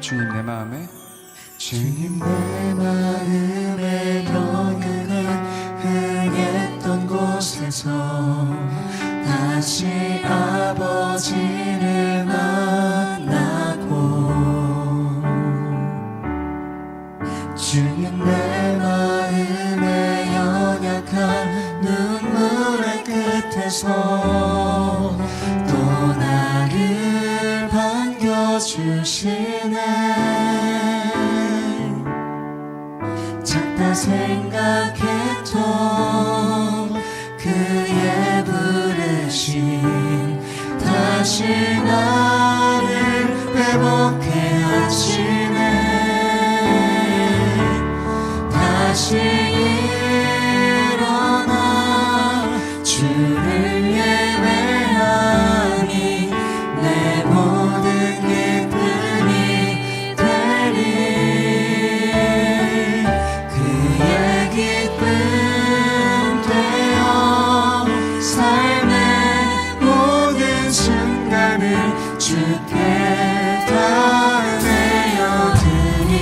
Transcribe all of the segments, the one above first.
주님 내 마음에 주님 내 마음에 영향을 흥했던 곳에서 다시 아버지를 만나고 주님 내 마음에 연약한 눈물의 끝에서 또 나를 반겨주시네. 작다 생각했던 그의 부르심 다시 나를 회복해 하시네. 다시 일어나 주를 예배하니 내 모든 기쁨이 되리. 그의 기쁨 되어 삶의 모든 순간을 주께 다 내어드리니.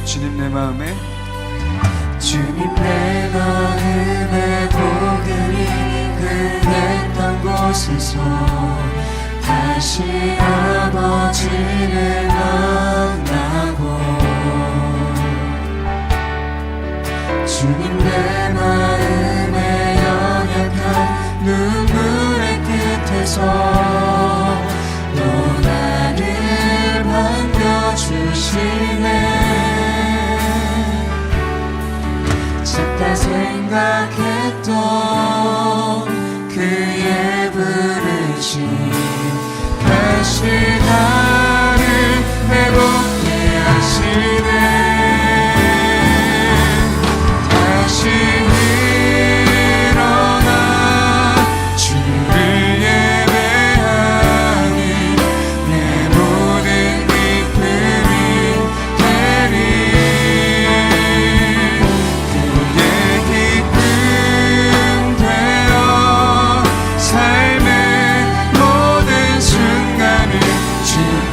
주님 내 마음에 주님 내 마음에 복음이 흥했던 곳에서 다시 아버지를 만나고 주님 내 마음에 연약한 눈물의 끝에서 또 나를 반겨주시네. 작다 생각했던 그의 부르심 다시 나를 회복해 하시네. 다시 일어나 주를 예배하니 내 모든 기쁨이 되리. 그의 기쁨 되어 삶의 모든 순간을 주께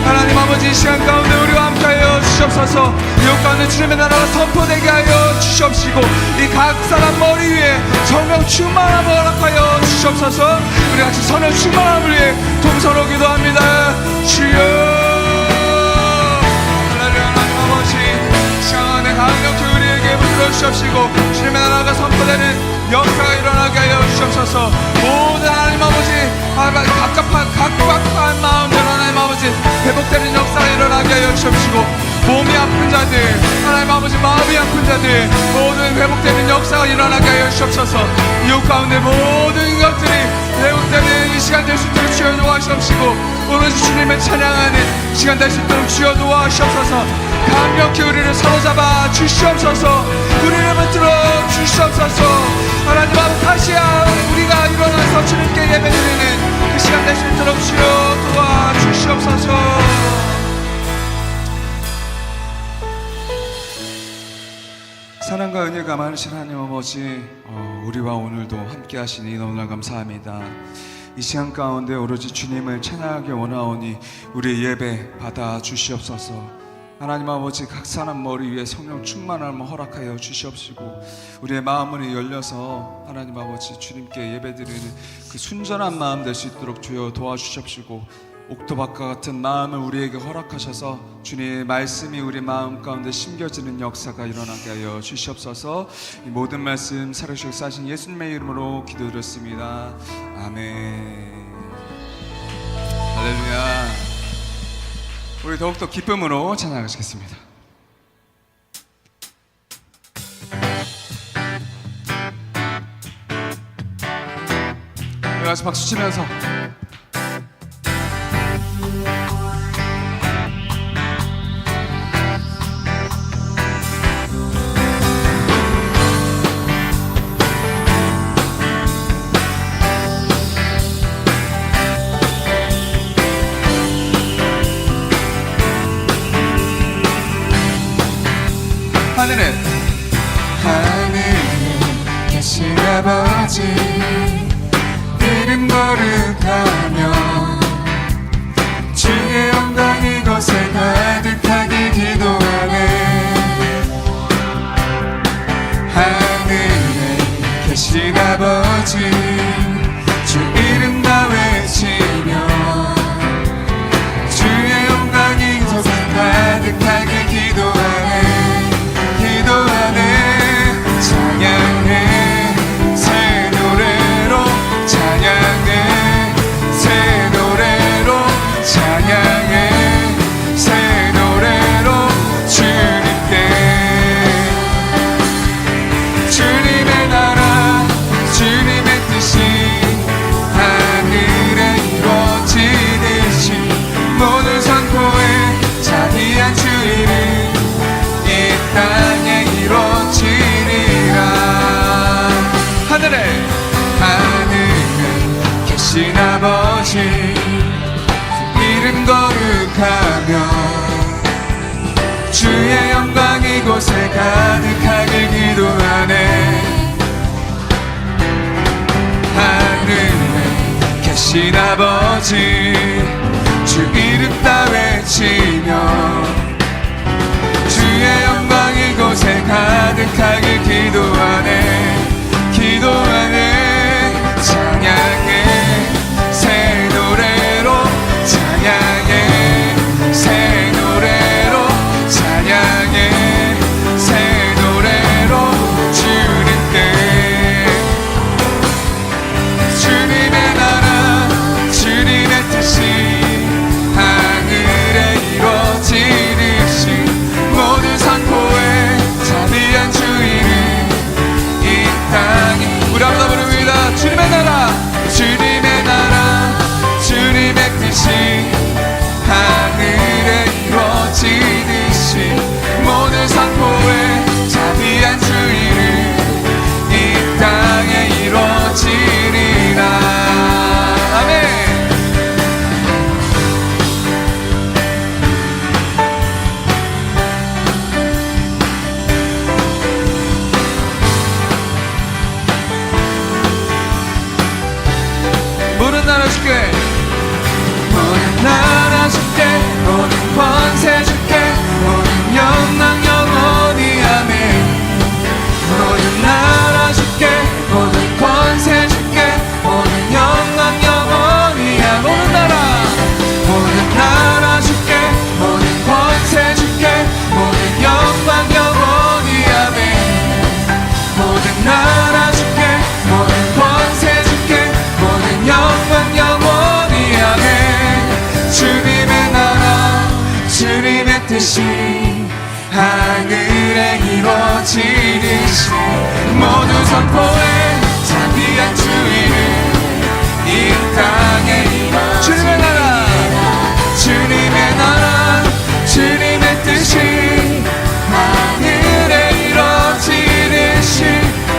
하나님 아버지 이 시간 가운데 우리와 함께하여 주시옵소서. 이웃 가운데 주님의 나라가 선포되게 하여 주시옵시고 이 각 사람 머리 위에 성령 충만함을 허락하여 주시옵소서. 우리 같이 성령 충만함을 위해 동서로 기도합니다. 주여 하나님 아버지 시간 안에 강력히 우리에게 붙들어 주시옵시고 주님의 나라가 선포되는 역사가 일어나게 하여 주시옵소서. 모든 하나님 아버지 각박한 마음들 하나님 아버지 회복되는 역사가 일어나게 하여 주시옵시고 몸이 아픈 자들 하나님 아버지 마음이 아픈 자들 모든 회복되는 역사가 일어나게 하여 주시옵소서. 이웃 가운데 모든 것들이 회복되는 이 시간 될 수 있도록 주여 도와주시옵시고 오로지 주님을 찬양하는 시간 될 수 있도록 주여 도와주시옵소서. 강력히 우리를 사로잡아 주시옵소서. 우리를 붙들어 주시옵소서. 하나님 아버지 다시야 우리가 일어나서 주님께 예배드리는 그 시간 될 수 있도록 주여 도와주시옵소서. 사랑과 은혜가 많으신 하나님 아버지 우리와 오늘도 함께 하시니 너무나 감사합니다. 이 시간 가운데 오로지 주님을 찬양하기 원하오니 우리의 예배 받아 주시옵소서. 하나님 아버지 각 사람 머리 위에 성령 충만함을 허락하여 주시옵시고 우리의 마음문이 열려서 하나님 아버지 주님께 예배드리는 그 순전한 마음 될 수 있도록 주여 도와주시옵시고 옥토밭과 같은 마음을 우리에게 허락하셔서 주님의 말씀이 우리 마음 가운데 심겨지는 역사가 일어나게 하여 주시옵소서. 이 모든 말씀 살아주시고 사신 예수님의 이름으로 기도드렸습니다. 아멘. 할렐루야. 우리 더욱더 기쁨으로 찬양하시겠습니다. 우리 같이 박수 치면서 하늘에 계신 아버지 이름 거룩하며 주의 영광 이곳에 가득하게 기도하네. 하늘에 계신 아버지 주 이름 다 외치며 주의 영광 이곳에 가득하게 기도하네. 찬양해 새 노래로 찬양해 새 노래로 찬양해 새 노래로 주님께 주님의 나라 주님의 뜻이 하늘에 이루어지듯이 모든 선포에 자비한 주 이름 이 땅에 이루어지리라. 하늘에 계신 아버지 이름 거룩하며 주의 영광 이곳에 가득하게 기도하네. 하늘에 계신 아버지 주 이름 다 외치며 주의 영광 이곳에 가득하게 기도하네. 기도하네. 찬양해 새 노래로 찬양해 새 노래로 찬양해 새 노래로 주님께 주님의 나라 주님의 뜻이 하늘에 이루어지듯이 모든 선포에 자비한 주 이름 이 뜻이 하늘에 이루어지듯이 모두 선포해 자비한 주 이름 이 땅에 이루어지리라. 주님의 나라 주님의 나라 주님의 뜻이 하늘에 이루어지듯이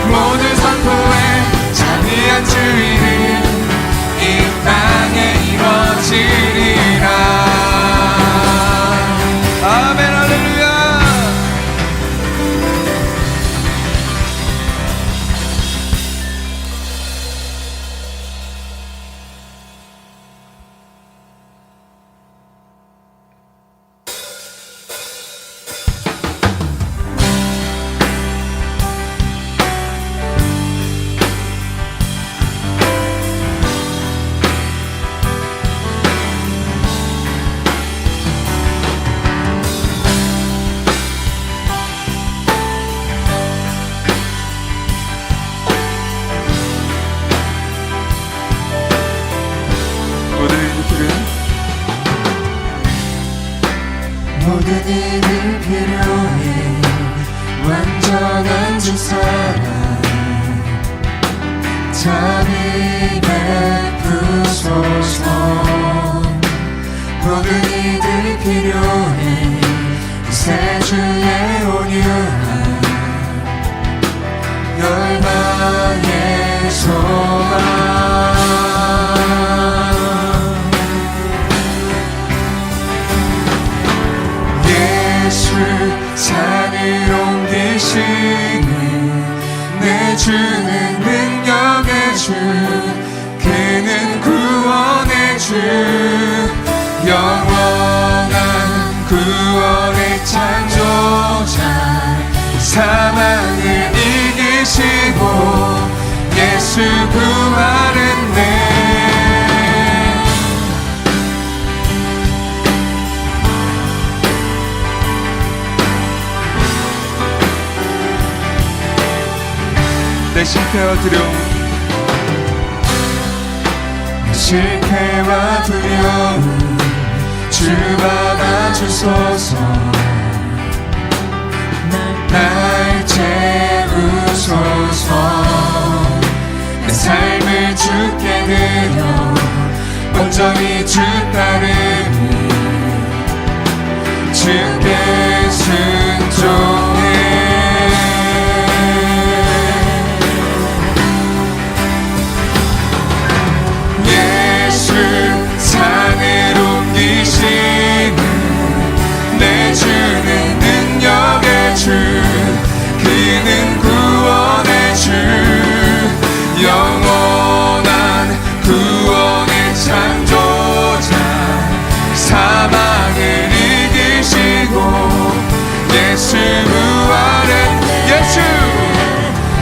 모두 선포해 자비한 주 이름 이 땅에 이루어지리라. 아멘 할렐루야. 모든 일이 필요해 완전한 주 사랑 자비 베푸소서. 모든 일이 필요해 새 주의 온유한 열방의 소망. 산을 옮기시는 내 주는 능력의 주 그는 구원의 주 영원한 구원의 창조자 사망을 이기시고 예수 부활했네. 내 실패와 두려움 실패와 두려움 주 받아주소서. 날 채우소서. 내 삶을 주께 드려 온전히 주 따르니 주께 순종해. 산을 옮기시는 내 주는 능력의 주 그는 구원의 주 영원한 구원의 창조자 사망을 이기시고 예수 부활은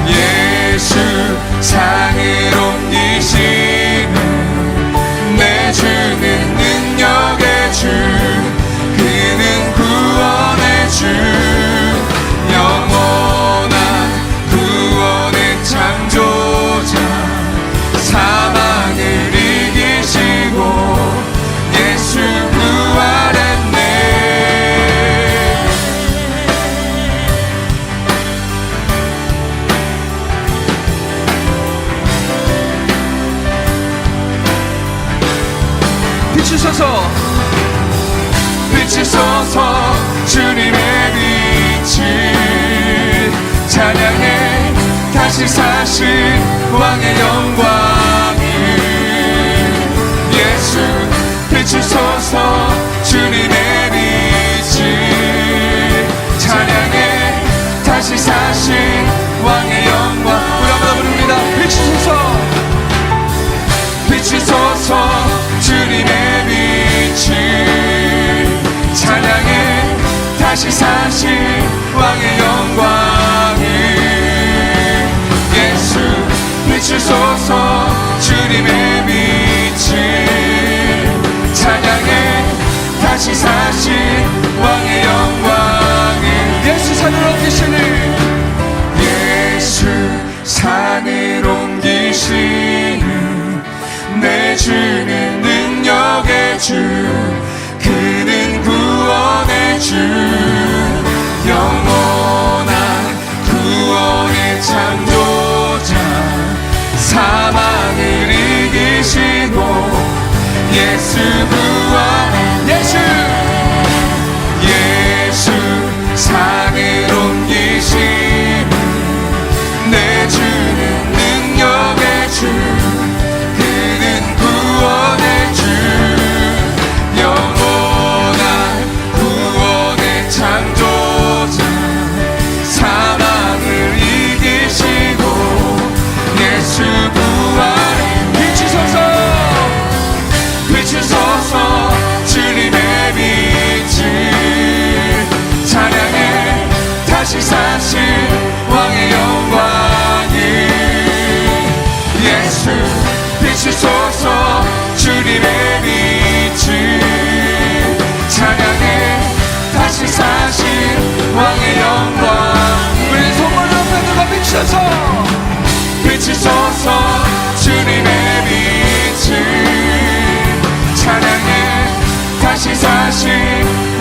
예수 산을 옮기시는 내 주는 능력의 주 그는 구원의 주 영원한 구원의 창조자 사망을 이기시고 예수 부활했네. 비추소서 비추소서 주님의 빛을 찬양해 다시 사신 왕의 영광을 예수 비추소서 주님의 빛을 찬양해 다시 사신 왕의 영광. 우리 한번 더 부릅니다. 비추소서 비추소서 주님의 빛을 찬양해 다시 사신 왕의 영광을 예수 비추소서 주님의 빛을 찬양해 다시 사신 왕의 영광을 예수 산을 옮기시는 예수 산을 옮기시는 내 주는 능력의 주 그는 구원의 주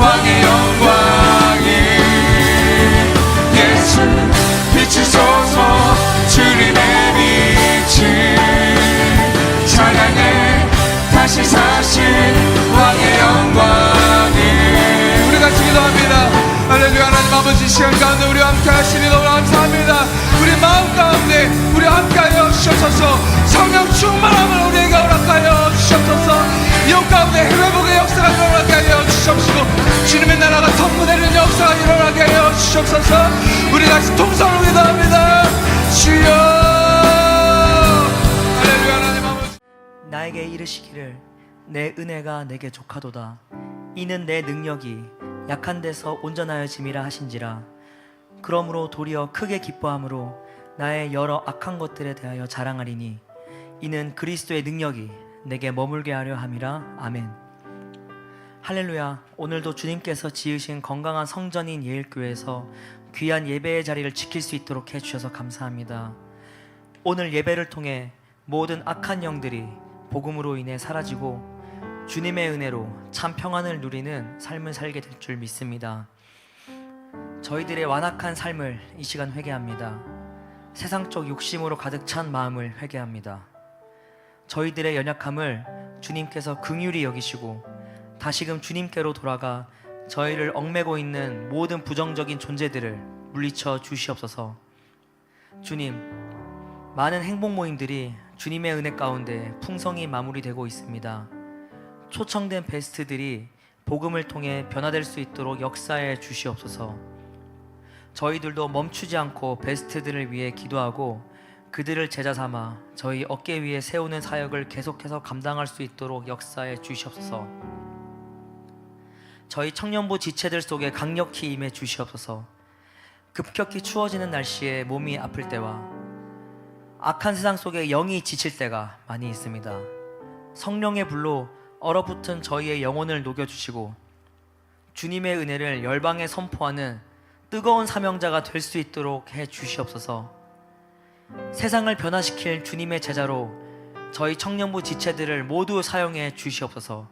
왕의 영광을 예수 비추소서 주님의 빛을 찬양해 다시 사신 왕의 영광을 우리 같이 기도합니다. 할렐루야. 하나님 아버지, 이 시간 가운데 우리와 함께 하시니 너무 감사합니다. 우리 마음 가운데 우리 함께 하여 주셔서 성령 충만함을 우리에게 허락하여 주셔서 이웃 가운데 회복의 역사가 일어나게 하여 주옵시고 주님의 나라가 선포되는 역사가 일어나게 하여 주옵소서. 우리 다시 통성을 기도합니다. 주여. 할렐루야. 하나님 아버지, 나에게 이르시기를 내 은혜가 내게 족하도다. 이는 내 능력이 약한 데서 온전하여짐이라 하신지라. 그러므로 도리어 크게 기뻐함으로 나의 여러 악한 것들에 대하여 자랑하리니 이는 그리스도의 능력이 내게 머물게 하려 함이라. 아멘. 할렐루야. 오늘도 주님께서 지으신 건강한 성전인 예일교회에서 귀한 예배의 자리를 지킬 수 있도록 해주셔서 감사합니다. 오늘 예배를 통해 모든 악한 영들이 복음으로 인해 사라지고 주님의 은혜로 참 평안을 누리는 삶을 살게 될 줄 믿습니다. 저희들의 완악한 삶을 이 시간 회개합니다. 세상적 욕심으로 가득 찬 마음을 회개합니다. 저희들의 연약함을 주님께서 긍휼히 여기시고 다시금 주님께로 돌아가 저희를 얽매고 있는 모든 부정적인 존재들을 물리쳐 주시옵소서. 주님, 많은 행복 모임들이 주님의 은혜 가운데 풍성히 마무리되고 있습니다. 초청된 베스트들이 복음을 통해 변화될 수 있도록 역사해 주시옵소서. 저희들도 멈추지 않고 베스트들을 위해 기도하고 그들을 제자 삼아 저희 어깨 위에 세우는 사역을 계속해서 감당할 수 있도록 역사해 주시옵소서. 저희 청년부 지체들 속에 강력히 임해 주시옵소서. 급격히 추워지는 날씨에 몸이 아플 때와 악한 세상 속에 영이 지칠 때가 많이 있습니다. 성령의 불로 얼어붙은 저희의 영혼을 녹여주시고 주님의 은혜를 열방에 선포하는 뜨거운 사명자가 될 수 있도록 해 주시옵소서. 세상을 변화시킬 주님의 제자로 저희 청년부 지체들을 모두 사용해 주시옵소서.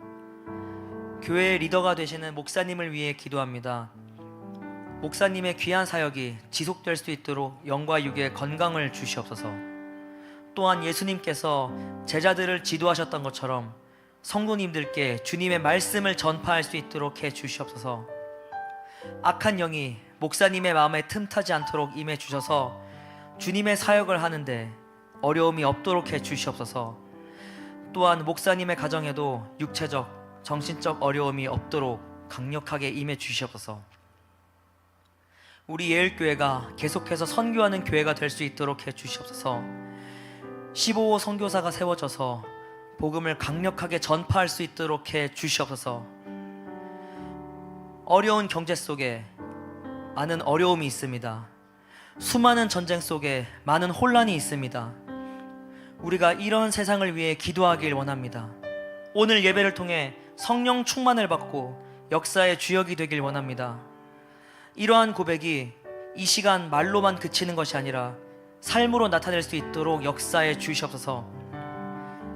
교회의 리더가 되시는 목사님을 위해 기도합니다. 목사님의 귀한 사역이 지속될 수 있도록 영과 육의 건강을 주시옵소서. 또한 예수님께서 제자들을 지도하셨던 것처럼 성도님들께 주님의 말씀을 전파할 수 있도록 해 주시옵소서. 악한 영이 목사님의 마음에 틈타지 않도록 임해 주셔서 주님의 사역을 하는데 어려움이 없도록 해 주시옵소서. 또한 목사님의 가정에도 육체적, 정신적 어려움이 없도록 강력하게 임해 주시옵소서. 우리 예일교회가 계속해서 선교하는 교회가 될 수 있도록 해 주시옵소서. 15호 선교사가 세워져서 복음을 강력하게 전파할 수 있도록 해 주시옵소서. 어려운 경제 속에 많은 어려움이 있습니다. 수많은 전쟁 속에 많은 혼란이 있습니다. 우리가 이런 세상을 위해 기도하길 원합니다. 오늘 예배를 통해 성령 충만을 받고 역사의 주역이 되길 원합니다. 이러한 고백이 이 시간 말로만 그치는 것이 아니라 삶으로 나타낼 수 있도록 역사해 주시옵소서.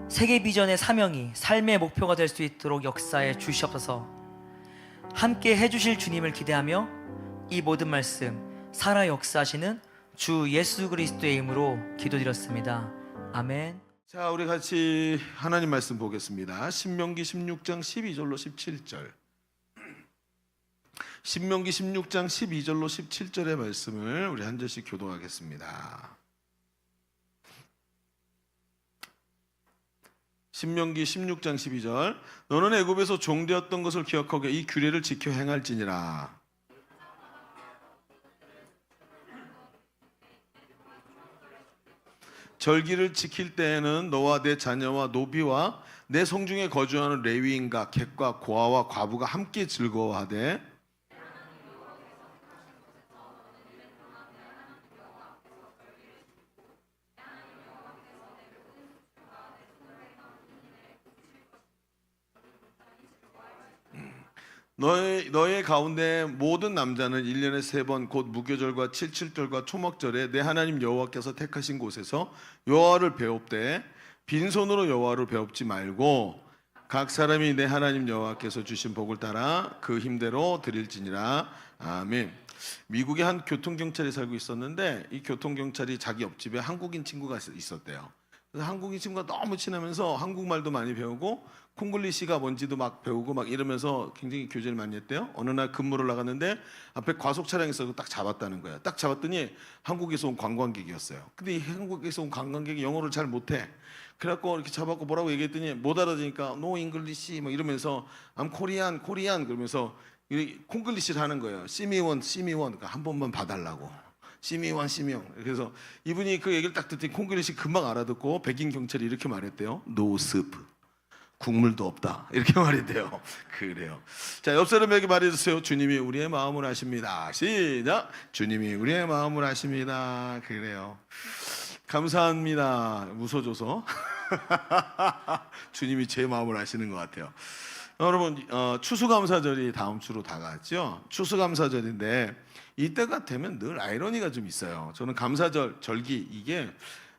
세계 비전의 사명이 삶의 목표가 될 수 있도록 역사해 주시옵소서. 함께 해주실 주님을 기대하며 이 모든 말씀 살아 역사하시는 주 예수 그리스도의 이름으로 기도드렸습니다. 아멘. 자, 우리 같이 하나님 말씀 보겠습니다. 신명기 16장 12절로 17절. 신명기 16장 12절로 17절의 말씀을 우리 한 절씩 교독하겠습니다. 신명기 16장 12절. 너는 애굽에서 종되었던 것을 기억하고 이 규례를 지켜 행할지니라. 절기를 지킬 때에는 너와 내 자녀와 노비와 내 성중에 거주하는 레위인과 객과 고아와 과부가 함께 즐거워하되 너의 가운데 모든 남자는 1년에 3번 곧 무교절과 칠칠절과 초막절에 내 하나님 여호와께서 택하신 곳에서 여호와를 배웁되 빈손으로 여호와를 배웁지 말고 각 사람이 내 하나님 여호와께서 주신 복을 따라 그 힘대로 드릴지니라. 아멘. 미국의 한 교통경찰이 살고 있었는데 이 교통경찰이 자기 옆집에 한국인 친구가 있었대요. 그래서 한국인 친구가 너무 친하면서 한국말도 많이 배우고 콩글리시가 뭔지도 막 배우고 막 이러면서 굉장히 교제를 많이 했대요. 어느 날 근무를 나갔는데 앞에 과속 차량이 있어서 딱 잡았다는 거예요. 딱 잡았더니 한국에서 온 관광객이었어요. 근데 이 한국에서 온 관광객이 영어를 잘 못해. 그래갖고 이렇게 잡았고 뭐라고 얘기했더니 못 알아듣니까 No English 뭐 이러면서 I'm Korean 그러면서 콩글리시를 하는 거예요. 시미원 그러니까 한 번만 봐달라고. 시미원. 그래서 이분이 그 얘기를 딱 듣더니 콩글리시 금방 알아듣고 백인 경찰이 이렇게 말했대요. No soup. 국물도 없다. 이렇게 말했대요. 그래요. 자, 옆 사람에게 말해주세요. 주님이 우리의 마음을 아십니다. 시작. 주님이 우리의 마음을 아십니다. 그래요. 감사합니다. 웃어줘서. 주님이 제 마음을 아시는 것 같아요. 여러분, 추수감사절이 다음 주로 다가왔죠. 추수감사절인데 이때가 되면 늘 아이러니가 좀 있어요. 저는 감사절, 절기 이게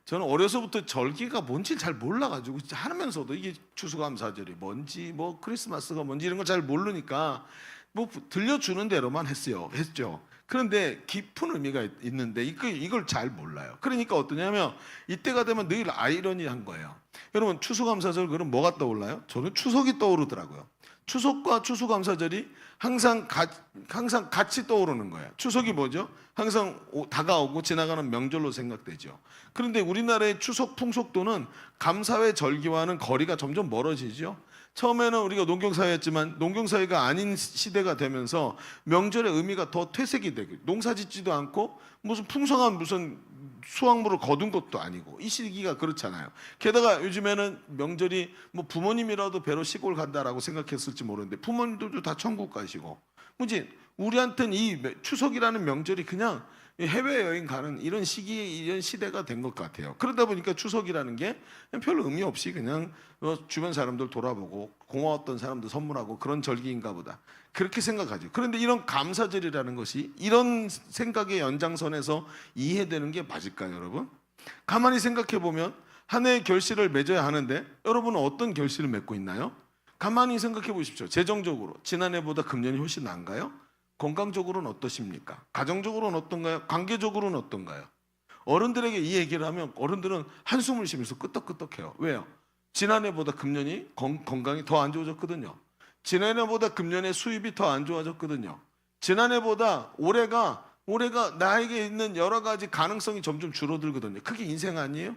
저는 어려서부터 절기가 뭔지 잘 몰라가지고 하면서도 이게 추수감사절이 뭔지 뭐 크리스마스가 뭔지 이런 걸 잘 모르니까 뭐 들려주는 대로만 했죠. 그런데 깊은 의미가 있는데 이걸 잘 몰라요. 그러니까 어떠냐면 이때가 되면 늘 아이러니한 거예요. 여러분 추수감사절 그럼 뭐가 떠올라요? 저는 추석이 떠오르더라고요. 추석과 추수감사절이 항상 같이 떠오르는 거예요. 추석이 뭐죠? 항상 다가오고 지나가는 명절로 생각되죠. 그런데 우리나라의 추석 풍속도는 감사회 절기와는 거리가 점점 멀어지죠. 처음에는 우리가 농경사회였지만 농경사회가 아닌 시대가 되면서 명절의 의미가 더 퇴색이 되고 농사 짓지도 않고 무슨 풍성한 무슨 수확물을 거둔 것도 아니고 이 시기가 그렇잖아요. 게다가 요즘에는 명절이 뭐 부모님이라도 배로 시골 간다라고 생각했을지 모르는데 부모님들도 다 천국 가시고 뭐지 우리한테는 이 추석이라는 명절이 그냥 해외여행 가는 이런 시기 이런 시대가 된 것 같아요. 그러다 보니까 추석이라는 게 별로 의미 없이 그냥 주변 사람들 돌아보고 고마웠던 사람들 선물하고 그런 절기인가 보다 그렇게 생각하죠. 그런데 이런 감사절이라는 것이 이런 생각의 연장선에서 이해되는 게 맞을까요, 여러분? 가만히 생각해 보면 한 해의 결실을 맺어야 하는데 여러분은 어떤 결실을 맺고 있나요? 가만히 생각해 보십시오. 재정적으로 지난해보다 금년이 훨씬 나은가요? 건강적으로는 어떠십니까? 가정적으로는 어떤가요? 관계적으로는 어떤가요? 어른들에게 이 얘기를 하면 어른들은 한숨을 쉬면서 끄떡끄떡해요. 왜요? 지난해보다 금년이 건강이 더 안 좋아졌거든요. 지난해보다 금년의 수입이 더 안 좋아졌거든요. 지난해보다 올해가 나에게 있는 여러 가지 가능성이 점점 줄어들거든요. 그게 인생 아니에요?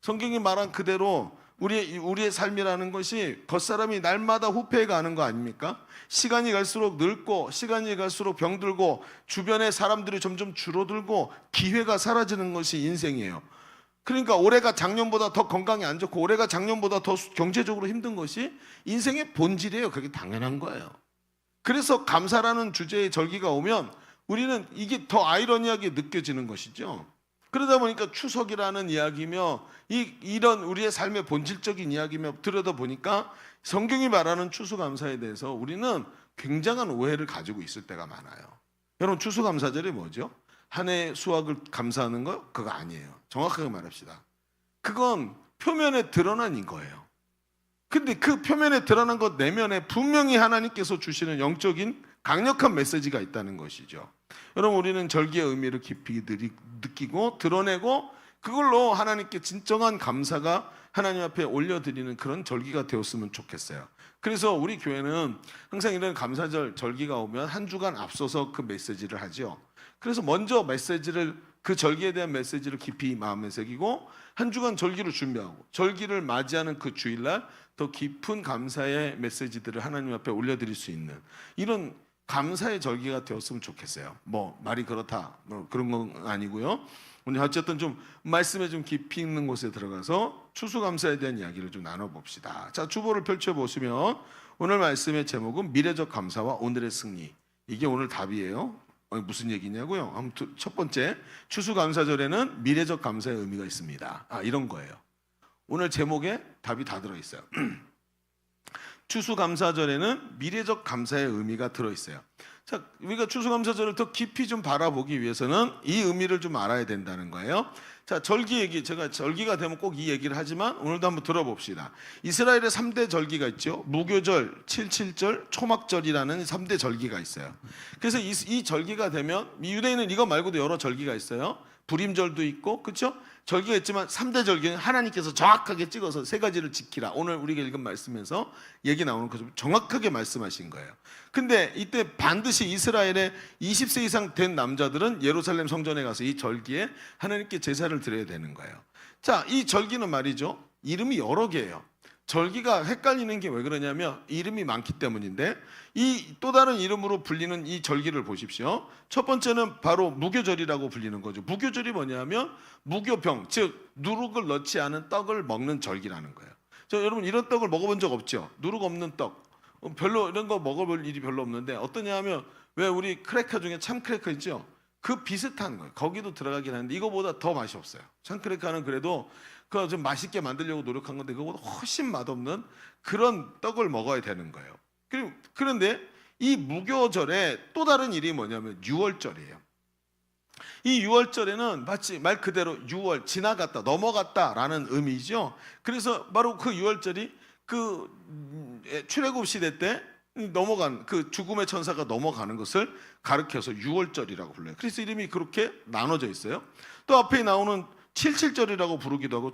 성경이 말한 그대로 우리의 삶이라는 것이 겉사람이 날마다 후패해가는 거 아닙니까? 시간이 갈수록 늙고 시간이 갈수록 병들고 주변의 사람들이 점점 줄어들고 기회가 사라지는 것이 인생이에요. 그러니까 올해가 작년보다 더 건강이 안 좋고 올해가 작년보다 더 경제적으로 힘든 것이 인생의 본질이에요. 그게 당연한 거예요. 그래서 감사라는 주제의 절기가 오면 우리는 이게 더 아이러니하게 느껴지는 것이죠. 그러다 보니까 추석이라는 이야기며 이런 우리의 삶의 본질적인 이야기며 들여다보니까 성경이 말하는 추수감사에 대해서 우리는 굉장한 오해를 가지고 있을 때가 많아요. 여러분 추수감사절이 뭐죠? 한 해의 수확을 감사하는 거? 그거 아니에요. 정확하게 말합시다. 그건 표면에 드러난 거예요. 근데 그 표면에 드러난 것 내면에 분명히 하나님께서 주시는 영적인 강력한 메시지가 있다는 것이죠. 여러분 우리는 절기의 의미를 깊이 느끼고 드러내고 그걸로 하나님께 진정한 감사가 하나님 앞에 올려드리는 그런 절기가 되었으면 좋겠어요. 그래서 우리 교회는 항상 이런 감사절 절기가 오면 한 주간 앞서서 그 메시지를 하죠. 그래서 먼저 메시지를 그 절기에 대한 메시지를 깊이 마음에 새기고 한 주간 절기를 준비하고 절기를 맞이하는 그 주일날 더 깊은 감사의 메시지들을 하나님 앞에 올려드릴 수 있는 이런 감사의 절기가 되었으면 좋겠어요. 뭐 말이 그렇다 뭐 그런 건 아니고요. 오늘 어쨌든 좀 말씀에 좀 깊이 있는 곳에 들어가서 추수감사에 대한 이야기를 좀 나눠봅시다. 자, 주보를 펼쳐보시면 오늘 말씀의 제목은 미래적 감사와 오늘의 승리. 이게 오늘 답이에요. 무슨 얘기냐고요? 아무튼 첫 번째 추수감사절에는 미래적 감사의 의미가 있습니다. 이런 거예요. 오늘 제목에 답이 다 들어있어요. 추수감사절에는 미래적 감사의 의미가 들어있어요. 자, 우리가 추수감사절을 더 깊이 좀 바라보기 위해서는 이 의미를 좀 알아야 된다는 거예요. 자, 절기 얘기, 제가 절기가 되면 꼭 이 얘기를 하지만 오늘도 한번 들어봅시다. 이스라엘의 3대 절기가 있죠. 무교절, 칠칠절, 초막절이라는 3대 절기가 있어요. 그래서 이 절기가 되면 유대인은 이거 말고도 여러 절기가 있어요. 불임절도 있고, 그렇죠? 절기가 있지만 3대 절기는 하나님께서 정확하게 찍어서 세 가지를 지키라. 오늘 우리가 읽은 말씀에서 얘기 나오는 것처럼 정확하게 말씀하신 거예요. 근데 이때 반드시 이스라엘의 20세 이상 된 남자들은 예루살렘 성전에 가서 이 절기에 하나님께 제사를 드려야 되는 거예요. 자, 이 절기는 말이죠. 이름이 여러 개예요. 절기가 헷갈리는 게 왜 그러냐면 이름이 많기 때문인데, 이 또 다른 이름으로 불리는 이 절기를 보십시오. 첫 번째는 바로 무교절이라고 불리는 거죠. 무교절이 뭐냐면 무교병, 즉 누룩을 넣지 않은 떡을 먹는 절기라는 거예요. 여러분 이런 떡을 먹어본 적 없죠? 누룩 없는 떡, 별로 이런 거 먹어볼 일이 별로 없는데, 어떠냐 하면 왜 우리 크래커 중에 참 크래커 있죠? 그 비슷한 거예요. 거기도 들어가긴 하는데 이거보다 더 맛이 없어요. 참 크래커는 그래도 그거 좀 맛있게 만들려고 노력한 건데 그거보다 훨씬 맛없는 그런 떡을 먹어야 되는 거예요. 그런데 이 무교절에 또 다른 일이 뭐냐면 유월절이에요. 이 유월절에는 마치 말 그대로 유월, 지나갔다, 넘어갔다라는 의미죠. 그래서 바로 그 유월절이 그 출애굽 시대 때 넘어간 그 죽음의 천사가 넘어가는 것을 가르쳐서 유월절이라고 불러요. 그래서 이름이 그렇게 나눠져 있어요. 또 앞에 나오는 칠칠절이라고 부르기도 하고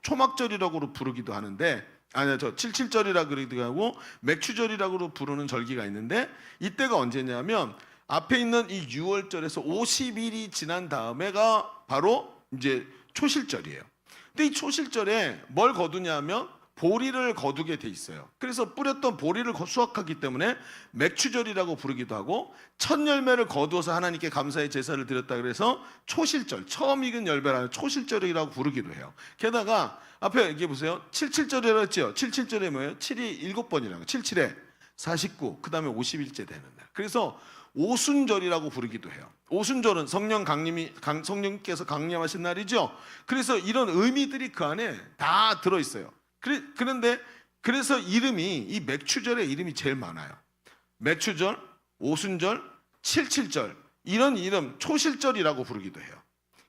초막절이라고 부르기도 하는데, 아니요, 저 칠칠절이라고 그러기도 하고 맥추절이라고 부르는 절기가 있는데, 이때가 언제냐면 앞에 있는 이 6월절에서 50일이 지난 다음에가 바로 이제 초실절이에요. 근데 이 초실절에 뭘 거두냐면 보리를 거두게 돼 있어요. 그래서 뿌렸던 보리를 수확하기 때문에 맥추절이라고 부르기도 하고, 첫 열매를 거두어서 하나님께 감사의 제사를 드렸다 그래서 초실절, 처음 익은 열매라는 초실절이라고 부르기도 해요. 게다가 앞에 얘기해 보세요. 77절이라고 했죠. 77절에 뭐예요? 7이 7번이라고. 77에 49, 그 다음에 50일째 되는 날. 그래서 오순절이라고 부르기도 해요. 오순절은 성령께서 강림하신 날이죠. 그래서 이런 의미들이 그 안에 다 들어있어요. 그런데 그래서 이름이, 이 맥추절의 이름이 제일 많아요. 맥추절, 오순절, 칠칠절, 이런 이름, 초실절이라고 부르기도 해요.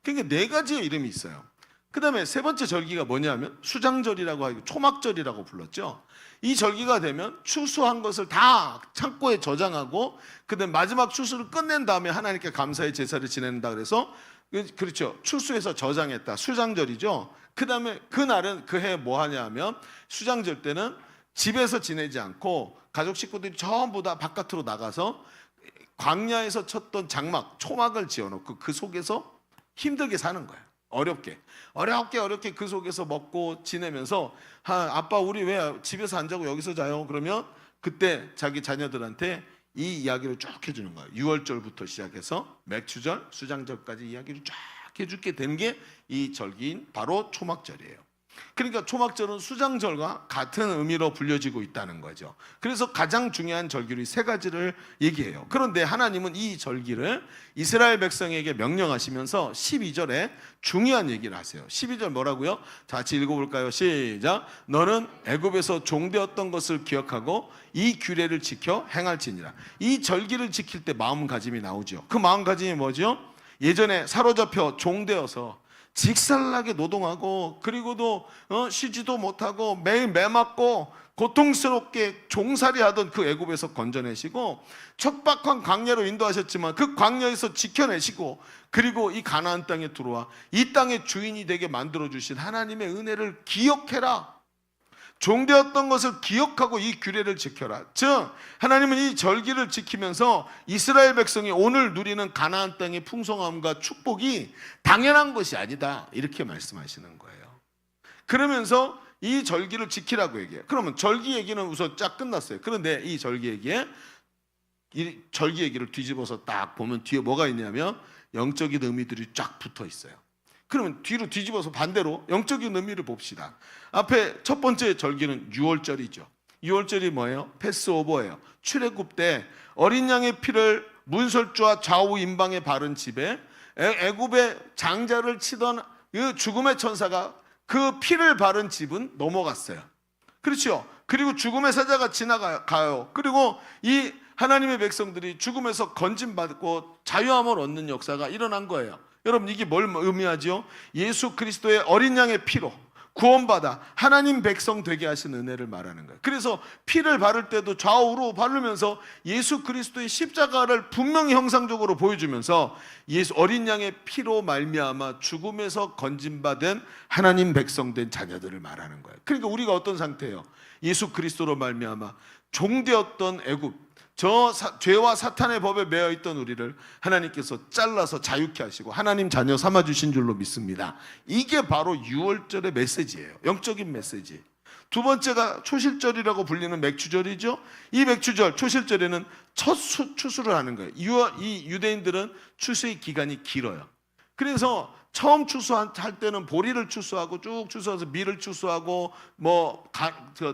그러니까 네 가지의 이름이 있어요. 그 다음에 세 번째 절기가 뭐냐면 수장절이라고 하고 초막절이라고 불렀죠. 이 절기가 되면 추수한 것을 다 창고에 저장하고, 그 다음에 마지막 추수를 끝낸 다음에 하나님께 감사의 제사를 지낸다 그래서, 그렇죠, 추수해서 저장했다, 수장절이죠. 그 다음에 그날은 그 해 뭐 하냐 하면, 수장절 때는 집에서 지내지 않고 가족 식구들이 전부 다 바깥으로 나가서 광야에서 쳤던 장막, 초막을 지어놓고 그 속에서 힘들게 사는 거예요. 어렵게 그 속에서 먹고 지내면서, 아빠 우리 왜 집에서 안 자고 여기서 자요? 그러면 그때 자기 자녀들한테 이 이야기를 쭉 해주는 거예요. 6월절부터 시작해서 맥추절, 수장절까지 이야기를 쫙 해주게 된 게 이 절기인 바로 초막절이에요. 그러니까 초막절은 수장절과 같은 의미로 불려지고 있다는 거죠. 그래서 가장 중요한 절기로 세 가지를 얘기해요. 그런데 하나님은 이 절기를 이스라엘 백성에게 명령하시면서 12절에 중요한 얘기를 하세요. 12절 뭐라고요? 자, 같이 읽어볼까요? 시작. 너는 애굽에서 종되었던 것을 기억하고 이 규례를 지켜 행할지니라. 이 절기를 지킬 때 마음가짐이 나오죠. 그 마음가짐이 뭐죠? 예전에 사로잡혀 종되어서 직살나게 노동하고, 그리고도 쉬지도 못하고 매일 매맞고 고통스럽게 종살이하던 그 애굽에서 건져내시고, 척박한 광야로 인도하셨지만 그 광야에서 지켜내시고, 그리고 이 가나안 땅에 들어와 이 땅의 주인이 되게 만들어주신 하나님의 은혜를 기억해라. 종되었던 것을 기억하고 이 규례를 지켜라. 즉 하나님은 이 절기를 지키면서 이스라엘 백성이 오늘 누리는 가나안 땅의 풍성함과 축복이 당연한 것이 아니다, 이렇게 말씀하시는 거예요. 그러면서 이 절기를 지키라고 얘기해요. 그러면 절기 얘기는 우선 쫙 끝났어요. 그런데 이 절기 얘기를 뒤집어서 딱 보면 뒤에 뭐가 있냐면 영적인 의미들이 쫙 붙어 있어요. 그러면 뒤로 뒤집어서 반대로 영적인 의미를 봅시다. 앞에 첫 번째 절기는 6월절이죠. 6월절이 뭐예요? 패스오버예요. 출애굽 때 어린 양의 피를 문설주와 좌우 임방에 바른 집에 애굽의 장자를 치던 그 죽음의 천사가 그 피를 바른 집은 넘어갔어요. 그렇죠? 그리고 죽음의 사자가 지나가요. 그리고 이 하나님의 백성들이 죽음에서 건진받고 자유함을 얻는 역사가 일어난 거예요. 여러분, 이게 뭘 의미하지요? 예수 그리스도의 어린 양의 피로 구원받아 하나님 백성 되게 하신 은혜를 말하는 거예요. 그래서 피를 바를 때도 좌우로 바르면서 예수 그리스도의 십자가를 분명히 형상적으로 보여주면서 예수 어린 양의 피로 말미암아 죽음에서 건진받은 하나님 백성 된 자녀들을 말하는 거예요. 그러니까 우리가 어떤 상태예요? 예수 그리스도로 말미암아 종되었던 애굽, 죄와 사탄의 법에 매여 있던 우리를 하나님께서 잘라서 자유케 하시고 하나님 자녀 삼아주신 줄로 믿습니다. 이게 바로 유월절의 메시지예요. 영적인 메시지. 두 번째가 초실절이라고 불리는 맥추절이죠. 이 맥추절, 초실절에는 첫 추수를 하는 거예요. 이 유대인들은 추수의 기간이 길어요. 그래서 처음 추수할 때는 보리를 추수하고 쭉 추수해서 밀을 추수하고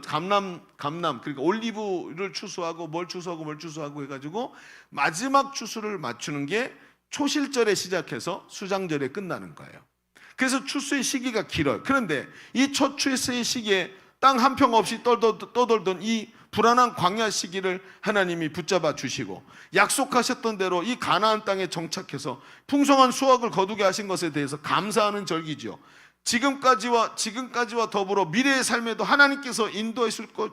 감남 그러니까 올리브를 추수하고 뭘 추수하고 해가지고 마지막 추수를 맞추는 게 초실절에 시작해서 수장절에 끝나는 거예요. 그래서 추수의 시기가 길어요. 그런데 이 첫 추수의 시기에 땅 한 평 없이 떠돌던 이 불안한 광야 시기를 하나님이 붙잡아 주시고 약속하셨던 대로 이 가나안 땅에 정착해서 풍성한 수확을 거두게 하신 것에 대해서 감사하는 절기죠. 지금까지와 더불어 미래의 삶에도 하나님께서 인도해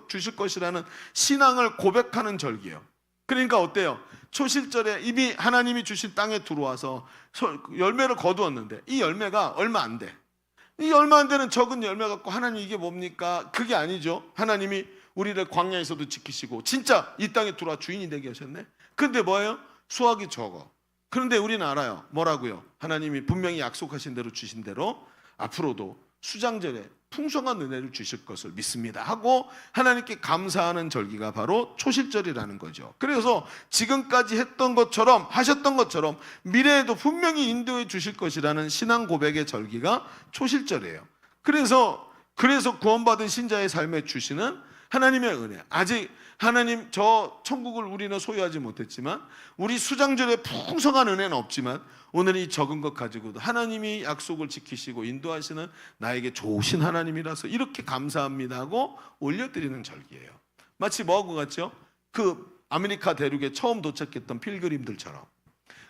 주실 것이라는 신앙을 고백하는 절기예요. 그러니까 어때요? 초실절에 이미 하나님이 주신 땅에 들어와서 열매를 거두었는데 이 열매가 얼마 안 돼. 이 얼마 안 되는 적은 열매 갖고 하나님 이게 뭡니까? 그게 아니죠. 하나님이 우리를 광야에서도 지키시고 진짜 이 땅에 들어와 주인이 되게 하셨네. 근데 뭐예요? 수확이 적어. 그런데 우리는 알아요. 뭐라고요? 하나님이 분명히 약속하신 대로 주신 대로 앞으로도 수장절에 풍성한 은혜를 주실 것을 믿습니다 하고 하나님께 감사하는 절기가 바로 초실절이라는 거죠. 그래서 지금까지 하셨던 것처럼 미래에도 분명히 인도해 주실 것이라는 신앙 고백의 절기가 초실절이에요. 그래서 구원받은 신자의 삶에 주시는 하나님의 은혜. 아직 하나님 저 천국을 우리는 소유하지 못했지만 우리 수장절에 풍성한 은혜는 없지만 오늘 이 적은 것 가지고도 하나님이 약속을 지키시고 인도하시는 나에게 좋으신 하나님이라서 이렇게 감사합니다 하고 올려드리는 절기예요. 마치 뭐하고 같죠? 그 아메리카 대륙에 처음 도착했던 필그림들처럼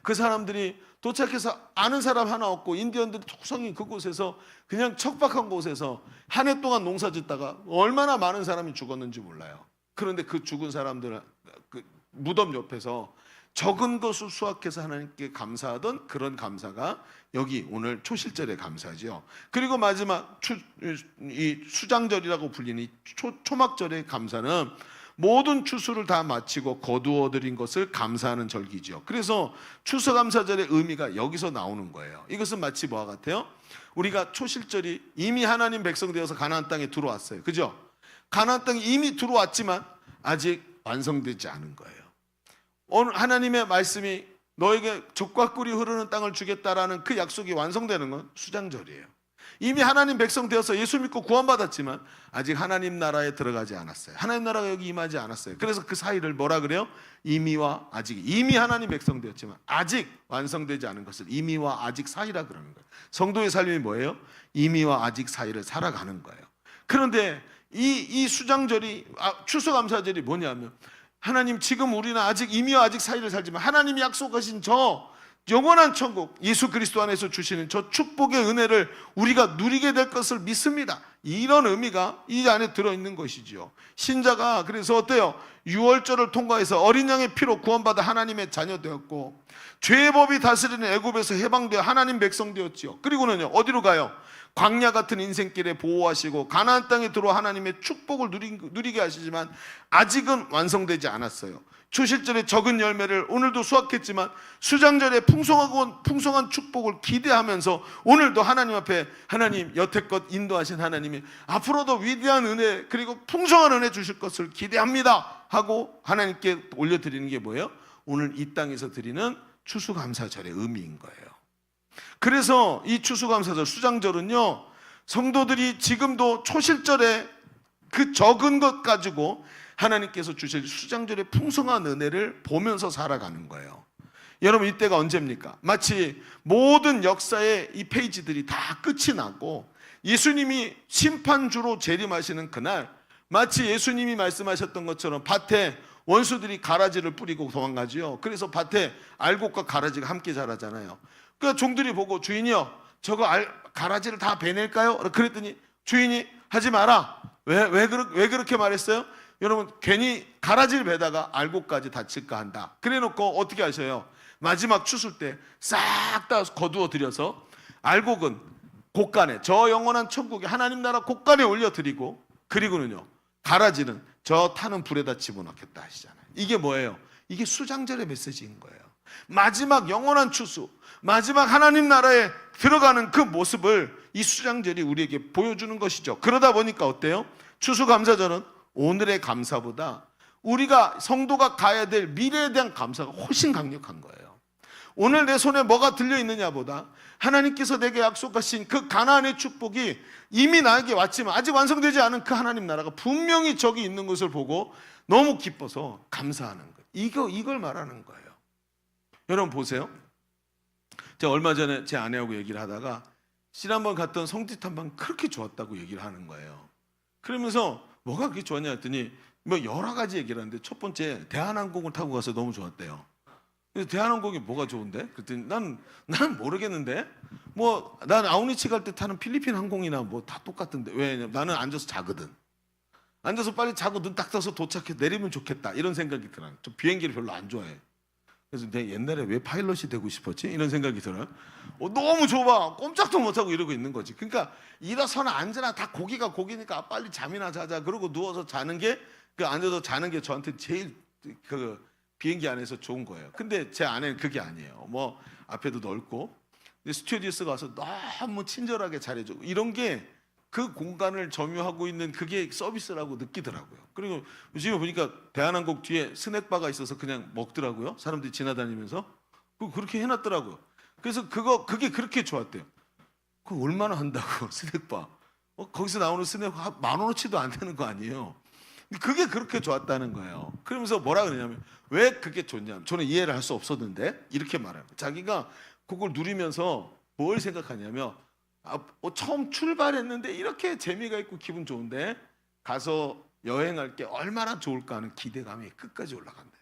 그 사람들이 도착해서 아는 사람 하나 없고 인디언들이 토성인 그곳에서 그냥 척박한 곳에서 한 해 동안 농사 짓다가 얼마나 많은 사람이 죽었는지 몰라요. 그런데 그 죽은 사람들 그 무덤 옆에서 적은 것을 수확해서 하나님께 감사하던 그런 감사가 여기 오늘 초실절의 감사죠. 그리고 마지막 이 수장절이라고 불리는 이 초막절의 감사는 모든 추수를 다 마치고 거두어들인 것을 감사하는 절기죠. 그래서 추수감사절의 의미가 여기서 나오는 거예요. 이것은 마치 뭐와 같아요? 우리가 초실절이 이미 하나님 백성 되어서 가나안 땅에 들어왔어요. 그죠? 가나안 땅에 이미 들어왔지만 아직 완성되지 않은 거예요. 오늘 하나님의 말씀이 너에게 젖과 꿀이 흐르는 땅을 주겠다라는 그 약속이 완성되는 건 수장절이에요. 이미 하나님 백성 되어서 예수 믿고 구원받았지만 아직 하나님 나라에 들어가지 않았어요. 하나님 나라가 여기 임하지 않았어요. 그래서 그 사이를 뭐라 그래요? 이미와 아직. 이미 하나님 백성 되었지만 아직 완성되지 않은 것을 이미와 아직 사이라 그러는 거예요. 성도의 삶이 뭐예요? 이미와 아직 사이를 살아가는 거예요. 그런데 이 수장절이 추수감사절이 뭐냐면 하나님 지금 우리는 아직 이미와 아직 사이를 살지만 하나님이 약속하신 저 영원한 천국 예수 그리스도 안에서 주시는 저 축복의 은혜를 우리가 누리게 될 것을 믿습니다. 이런 의미가 이 안에 들어있는 것이죠. 신자가 그래서 어때요? 유월절을 통과해서 어린 양의 피로 구원받아 하나님의 자녀 되었고 죄의 법이 다스리는 애굽에서 해방되어 하나님 백성 되었지요. 그리고는요 어디로 가요? 광야 같은 인생길에 보호하시고 가나안 땅에 들어와 하나님의 축복을 누리게 하시지만 아직은 완성되지 않았어요. 초실절에 적은 열매를 오늘도 수확했지만 수장절에 풍성한 축복을 기대하면서 오늘도 하나님 앞에 하나님 여태껏 인도하신 하나님이 앞으로도 위대한 은혜 그리고 풍성한 은혜 주실 것을 기대합니다 하고 하나님께 올려드리는 게 뭐예요? 오늘 이 땅에서 드리는 추수감사절의 의미인 거예요. 그래서 이 추수감사절 수장절은요 성도들이 지금도 초실절에 그 적은 것 가지고 하나님께서 주실 수장절의 풍성한 은혜를 보면서 살아가는 거예요. 여러분 이때가 언제입니까? 마치 모든 역사의 이 페이지들이 다 끝이 나고 예수님이 심판주로 재림하시는 그날 마치 예수님이 말씀하셨던 것처럼 밭에 원수들이 가라지를 뿌리고 도망가지요. 그래서 밭에 알곡과 가라지가 함께 자라잖아요. 그러니까 종들이 보고 주인이요, 저거 가라지를 다 베낼까요? 그랬더니 주인이 하지 마라. 왜 그렇게 말했어요? 여러분, 괜히 가라지를 베다가 알곡까지 다칠까 한다. 그래놓고 어떻게 하셔요? 마지막 추수 때 싹 다 거두어 들여서 알곡은 곳간에, 저 영원한 천국에 하나님 나라 곳간에 올려드리고, 그리고는요, 가라지는 저 타는 불에다 집어넣겠다 하시잖아요. 이게 뭐예요? 이게 수장절의 메시지인 거예요. 마지막 영원한 추수, 마지막 하나님 나라에 들어가는 그 모습을 이 수장절이 우리에게 보여주는 것이죠. 그러다 보니까 어때요? 추수감사절은 오늘의 감사보다 우리가 성도가 가야 될 미래에 대한 감사가 훨씬 강력한 거예요. 오늘 내 손에 뭐가 들려있느냐보다 하나님께서 내게 약속하신 그 가나안의 축복이 이미 나에게 왔지만 아직 완성되지 않은 그 하나님 나라가 분명히 저기 있는 것을 보고 너무 기뻐서 감사하는 거예요. 이걸 말하는 거예요. 여러분 보세요. 제가 얼마 전에 제 아내하고 얘기를 하다가 지난번 갔던 성지 탐방 그렇게 좋았다고 얘기를 하는 거예요. 그러면서 뭐가 그렇게 좋았냐 했더니 뭐 여러 가지 얘기를 하는데, 첫 번째 대한항공을 타고 가서 너무 좋았대요. 그래서 대한항공이 뭐가 좋은데? 그랬더니 난 모르겠는데, 뭐 난 아우니치 갈 때 타는 필리핀 항공이나 뭐 다 똑같은데, 왜냐면 나는 앉아서 자거든. 앉아서 빨리 자고 눈 딱 떠서 도착해 내리면 좋겠다 이런 생각이 들어요. 저 비행기를 별로 안 좋아해. 그래서 내가 옛날에 왜 파일럿이 되고 싶었지? 이런 생각이 들어요. 너무 좁아. 꼼짝도 못하고 이러고 있는 거지. 그러니까 일어서나 앉으나 다 고기가 고기니까 빨리 잠이나 자자. 그러고 누워서 자는 게, 그 앉아서 자는 게 저한테 제일 그 비행기 안에서 좋은 거예요. 근데 제 아내는 그게 아니에요. 뭐 앞에도 넓고, 근데 스튜어디스가 와서 너무 친절하게 잘해주고, 이런 게 그 공간을 점유하고 있는 그게 서비스라고 느끼더라고요. 그리고 요즘에 보니까 대한항공 뒤에 스낵바가 있어서 그냥 먹더라고요. 사람들이 지나다니면서 그렇게 해놨더라고요. 그래서 그게 그렇게 좋았대요. 그거 얼마나 한다고 스낵바? 거기서 나오는 스낵 10,000원어치도 안 되는 거 아니에요. 그게 그렇게 좋았다는 거예요. 그러면서 뭐라 그러냐면, 왜 그게 좋냐면, 저는 이해를 할 수 없었는데 이렇게 말해요. 자기가 그걸 누리면서 뭘 생각하냐면, 처음 출발했는데 이렇게 재미가 있고 기분 좋은데 가서 여행할 게 얼마나 좋을까 하는 기대감이 끝까지 올라간대요.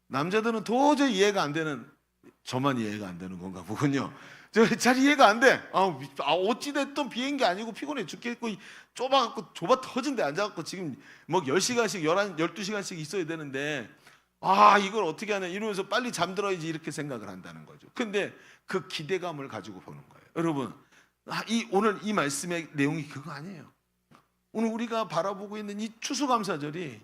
남자들은 도저히 이해가 안 되는, 저만 이해가 안 되는 건가 보군요. 잘 이해가 안 돼. 어찌됐든 비행기 아니고 피곤해 죽겠고, 좁아 터진 데 앉아갖고 지금 뭐 10시간씩 12시간씩 있어야 되는데, 이걸 어떻게 하냐 이러면서 빨리 잠들어야지 이렇게 생각을 한다는 거죠. 근데 그 기대감을 가지고 보는 거예요. 여러분, 오늘 이 말씀의 내용이 그거 아니에요. 오늘 우리가 바라보고 있는 이 추수감사절이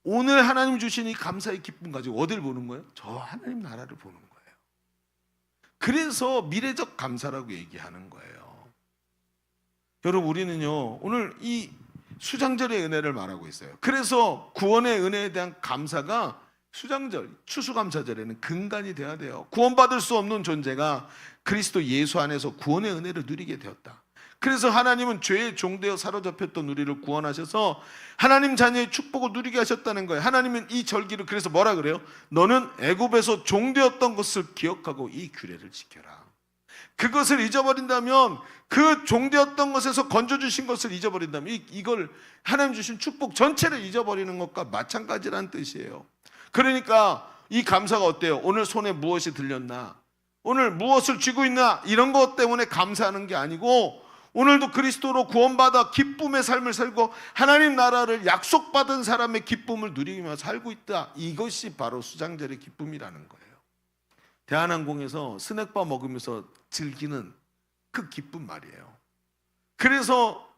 오늘 하나님 주신 이 감사의 기쁨 가지고 어딜 보는 거예요? 저 하나님 나라를 보는 거예요. 그래서 미래적 감사라고 얘기하는 거예요. 여러분, 우리는요 오늘 이 수장절의 은혜를 말하고 있어요. 그래서 구원의 은혜에 대한 감사가 수장절, 추수감사절에는 근간이 돼야 돼요. 구원받을 수 없는 존재가 그리스도 예수 안에서 구원의 은혜를 누리게 되었다. 그래서 하나님은 죄의 종되어 사로잡혔던 우리를 구원하셔서 하나님 자녀의 축복을 누리게 하셨다는 거예요. 하나님은 이 절기를 그래서 뭐라 그래요? 너는 애굽에서 종되었던 것을 기억하고 이 규례를 지켜라. 그것을 잊어버린다면, 그 종되었던 것에서 건져주신 것을 잊어버린다면, 이걸 하나님 주신 축복 전체를 잊어버리는 것과 마찬가지라는 뜻이에요. 그러니까 이 감사가 어때요? 오늘 손에 무엇이 들렸나? 오늘 무엇을 쥐고 있나? 이런 것 때문에 감사하는 게 아니고, 오늘도 그리스도로 구원받아 기쁨의 삶을 살고 하나님 나라를 약속받은 사람의 기쁨을 누리며 살고 있다. 이것이 바로 수장절의 기쁨이라는 거예요. 대한항공에서 스낵바 먹으면서 즐기는 그 기쁨 말이에요. 그래서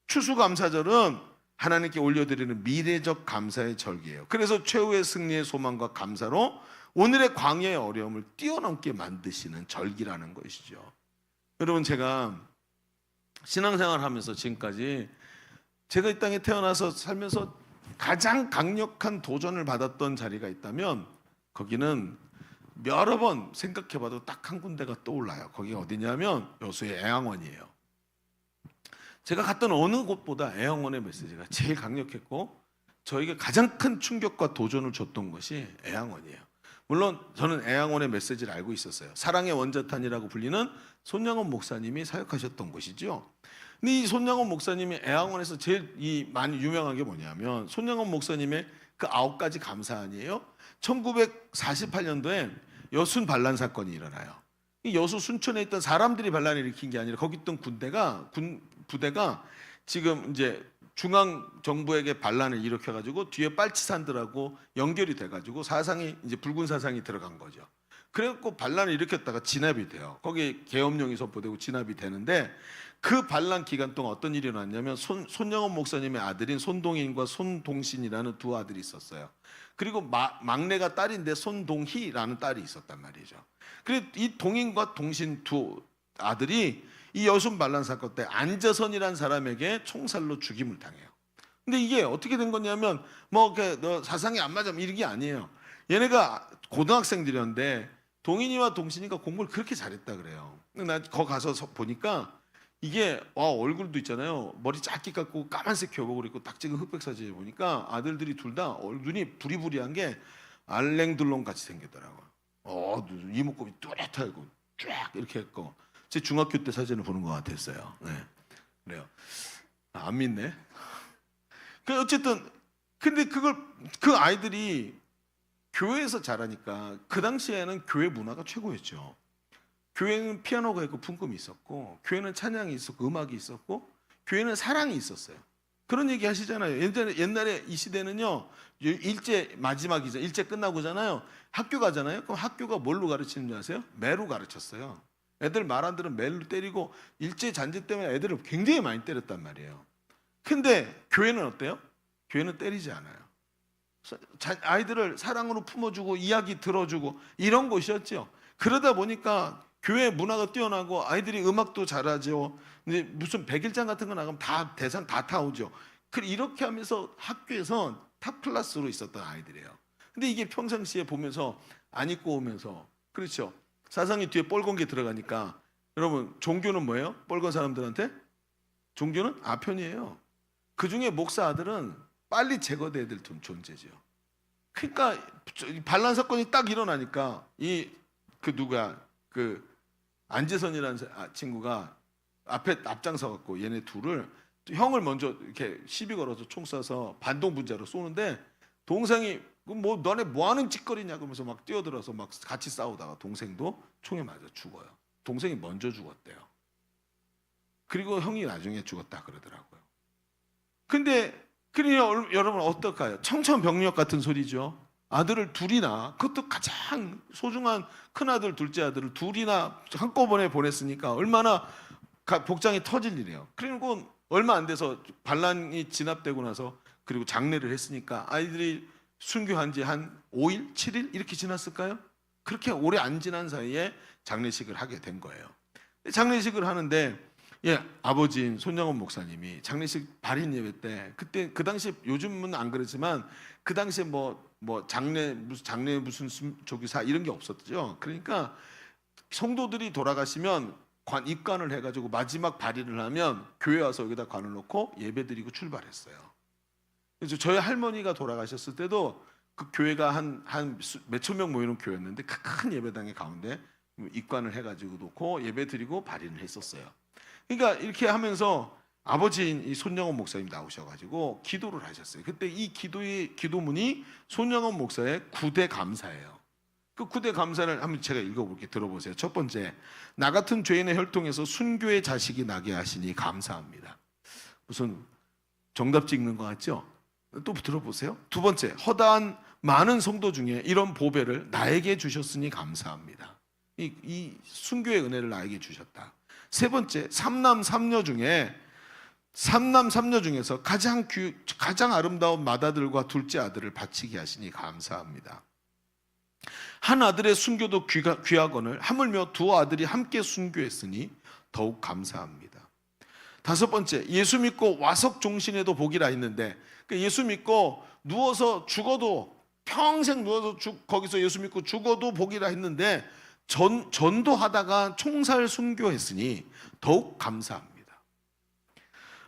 추수감사절은 하나님께 올려드리는 미래적 감사의 절기예요. 그래서 최후의 승리의 소망과 감사로 오늘의 광야의 어려움을 뛰어넘게 만드시는 절기라는 것이죠. 여러분, 제가 신앙생활 하면서 지금까지 제가 이 땅에 태어나서 살면서 가장 강력한 도전을 받았던 자리가 있다면 거기는 여러 번 생각해봐도 딱 한 군데가 떠올라요. 거기가 어디냐면 여수의 애양원이에요. 제가 갔던 어느 곳보다 애양원의 메시지가 제일 강력했고 저에게 가장 큰 충격과 도전을 줬던 것이 애양원이에요. 물론 저는 애양원의 메시지를 알고 있었어요. 사랑의 원자탄이라고 불리는 손양원 목사님이 사역하셨던 곳이죠. 근데 이 손양원 목사님이 애양원에서 제일 많이 유명한 게 뭐냐면 손양원 목사님의 그 9가지 감사 아니에요? 1948년도에 여순 반란 사건이 일어나요. 이 여수 순천에 있던 사람들이 반란을 일으킨 게 아니라 거기 있던 군 부대가 지금 이제 중앙 정부에게 반란을 일으켜 가지고 뒤에 빨치산들하고 연결이 돼 가지고 사상이 이제 붉은 사상이 들어간 거죠. 그래갖고 반란을 일으켰다가 진압이 돼요. 거기에 계엄령이 선포되고 진압이 되는데 그 반란 기간 동안 어떤 일이 일어났냐면 손영원 목사님의 아들인 손동인과 손동신이라는 두 아들이 있었어요. 그리고 막내가 딸인데 손동희라는 딸이 있었단 말이죠. 그리고 이 동인과 동신 두 아들이 이 여순 반란 사건 때 안재선이라는 사람에게 총살로 죽임을 당해요. 근데 이게 어떻게 된 거냐면 뭐 너 사상이 안 맞으면 이런 게 아니에요. 얘네가 고등학생들이었는데 동인이와 동신이가 공부를 그렇게 잘했다 그래요. 나 거기 가서 보니까 이게 얼굴도 있잖아요. 머리 짧게 깎고 까만색 교복을 입고 딱 찍은 흑백 사진을 보니까 아들들이 둘 다 눈이 부리부리한 게 알랭들롱 같이 생겼더라고요. 이목구비 뚜렷하고 쫙 이렇게 했고 제 중학교 때 사진을 보는 것 같았어요. 네, 그래요. 안 믿네. 그 어쨌든 근데 그 아이들이 교회에서 자라니까 그 당시에는 교회 문화가 최고였죠. 교회는 피아노가 있고 풍금이 있었고 교회는 찬양이 있었고 음악이 있었고 교회는 사랑이 있었어요. 그런 얘기 하시잖아요. 옛날에 이 시대는요. 일제 마지막이죠. 일제 끝나고잖아요. 학교 가잖아요. 그럼 학교가 뭘로 가르치는지 아세요? 매로 가르쳤어요. 애들 말 안 들으면 매로 때리고 일제 잔재 때문에 애들을 굉장히 많이 때렸단 말이에요. 근데 교회는 어때요? 교회는 때리지 않아요. 아이들을 사랑으로 품어주고 이야기 들어주고 이런 곳이었죠. 그러다 보니까 교회 문화가 뛰어나고 아이들이 음악도 잘하죠. 근데 무슨 백일장 같은 거 나가면 다 대상 다 타오죠. 이렇게 하면서 학교에서 탑 클래스로 있었던 아이들이에요. 근데 이게 평상시에 보면서 안 입고 오면서 그렇죠. 사상이 뒤에 뻘건 게 들어가니까 여러분 종교는 뭐예요? 뻘건 사람들한테 종교는 아편이에요. 그 중에 목사 아들은 빨리 제거돼야 될 존재죠. 그러니까 반란 사건이 딱 일어나니까 그 안재선이라는 친구가 앞에 앞장서 갖고 얘네 둘을 형을 먼저 이렇게 시비 걸어서 총 쏴서 반동 분자로 쏘는데 동생이 뭐 너네 뭐 하는 짓거리냐 그러면서 막 뛰어들어서 막 같이 싸우다가 동생도 총에 맞아 죽어요. 동생이 먼저 죽었대요. 그리고 형이 나중에 죽었다 그러더라고요. 근데 여러분 어떨까요? 청천벽력 같은 소리죠. 아들을 둘이나 그것도 가장 소중한 큰아들 둘째 아들을 둘이나 한꺼번에 보냈으니까 얼마나 복장이 터질 일이에요. 그리고 얼마 안 돼서 반란이 진압되고 나서 그리고 장례를 했으니까 아이들이 순교한 지 한 5일, 7일 이렇게 지났을까요? 그렇게 오래 안 지난 사이에 장례식을 하게 된 거예요. 장례식을 하는데 아버지인 손영원 목사님이 장례식 발인 예배 때 그때 그 당시 요즘은 안 그렇지만 그 당시에 뭐 장례 무슨 조기사 이런 게 없었죠. 그러니까 성도들이 돌아가시면 입관을 해가지고 마지막 발인을 하면 교회 와서 여기다 관을 놓고 예배드리고 출발했어요. 그래서 저희 할머니가 돌아가셨을 때도 그 교회가 한 몇천 명 모이는 교회였는데 큰 예배당의 가운데 입관을 해가지고 놓고 예배드리고 발인을 했었어요. 그러니까 이렇게 하면서 아버지인 이 손영원 목사님 나오셔가지고 기도를 하셨어요. 그때 이 기도문이 손영원 목사의 9대 감사예요. 그 9대 감사를 한번 제가 읽어볼게요. 들어보세요. 첫 번째, 나 같은 죄인의 혈통에서 순교의 자식이 나게 하시니 감사합니다. 무슨 정답 찍는 것 같죠? 또 들어보세요. 두 번째, 허다한 많은 성도 중에 이런 보배를 나에게 주셨으니 감사합니다. 이 순교의 은혜를 나에게 주셨다. 세 번째, 삼남 삼녀 중에서 가장 아름다운 맏아들과 둘째 아들을 바치게 하시니 감사합니다. 한 아들의 순교도 귀하거늘 하물며 두 아들이 함께 순교했으니 더욱 감사합니다. 다섯 번째, 예수 믿고 와석 종신에도 복이라 했는데 예수 믿고 누워서 죽어도 평생 누워서 거기서 예수 믿고 죽어도 복이라 했는데 전도하다가 총살 순교했으니 더욱 감사합니다.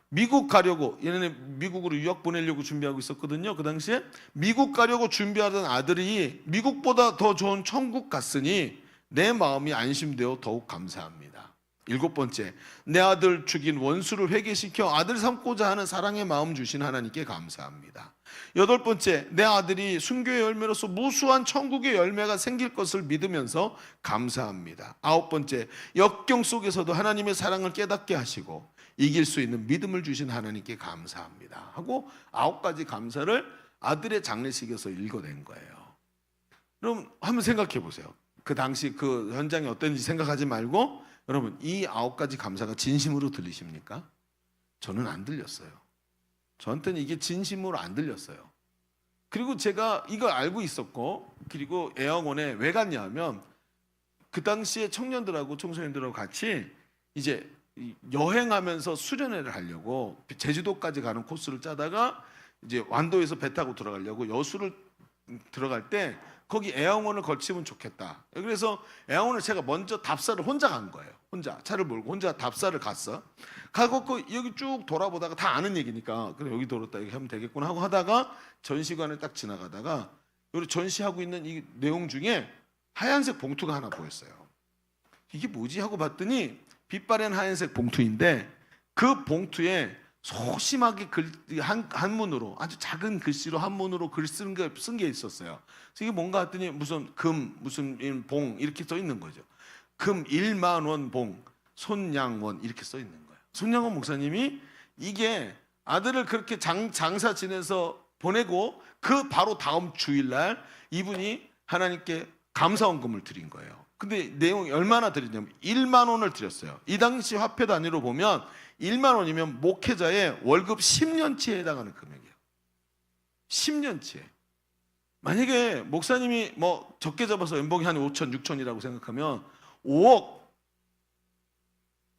미국 가려고 얘네 미국으로 유학 보내려고 준비하고 있었거든요. 그 당시에 미국 가려고 준비하던 아들이 미국보다 더 좋은 천국 갔으니 내 마음이 안심되어 더욱 감사합니다. 7번째, 내 아들 죽인 원수를 회개시켜 아들 삼고자 하는 사랑의 마음 주신 하나님께 감사합니다. 8번째, 내 아들이 순교의 열매로서 무수한 천국의 열매가 생길 것을 믿으면서 감사합니다. 9번째, 역경 속에서도 하나님의 사랑을 깨닫게 하시고 이길 수 있는 믿음을 주신 하나님께 감사합니다 하고 9가지 감사를 아들의 장례식에서 읽어낸 거예요. 그럼 한번 생각해 보세요. 그 당시 그 현장이 어땠는지 생각하지 말고, 여러분, 이 9가지 감사가 진심으로 들리십니까? 저는 안 들렸어요. 저한테는 이게 진심으로 안 들렸어요. 그리고 제가 이걸 알고 있었고, 그리고 애영원에 왜 갔냐 하면 그 당시에 청년들하고 청소년들하고 같이 이제 여행하면서 수련회를 하려고 제주도까지 가는 코스를 짜다가 이제 완도에서 배 타고 들어가려고 여수를 들어갈 때 거기 애영원을 걸치면 좋겠다. 그래서 애영원을 제가 먼저 답사를 혼자 간 거예요. 혼자 차를 몰고 혼자 답사를 갔어. 가고 여기 쭉 돌아보다가 다 아는 얘기니까 그래 여기 돌았다 이렇게 하면 되겠구나 하고 하다가 전시관을 딱 지나가다가 여기 전시하고 있는 이 내용 중에 하얀색 봉투가 하나 보였어요. 이게 뭐지 하고 봤더니 빛바랜 하얀색 봉투인데 그 봉투에 소심하게 한문으로 아주 작은 글씨로 한문으로 글 쓴 게 있었어요. 그래서 이게 뭔가 했더니 무슨 금 무슨 봉 이렇게 써 있는 거죠. 금 1만 원 봉 손양원 이렇게 써 있는 거예요. 손양원 목사님이 이게 아들을 그렇게 장사 지내서 보내고 그 바로 다음 주일날 이분이 하나님께 감사원금을 드린 거예요. 근데 내용이 얼마나 드렸냐면 1만 원을 드렸어요. 이 당시 화폐 단위로 보면 1만 원이면 목회자의 월급 10년치에 해당하는 금액이에요. 10년치에. 만약에 목사님이 뭐 적게 잡아서 연봉이 한 5천, 6천이라고 생각하면 5억,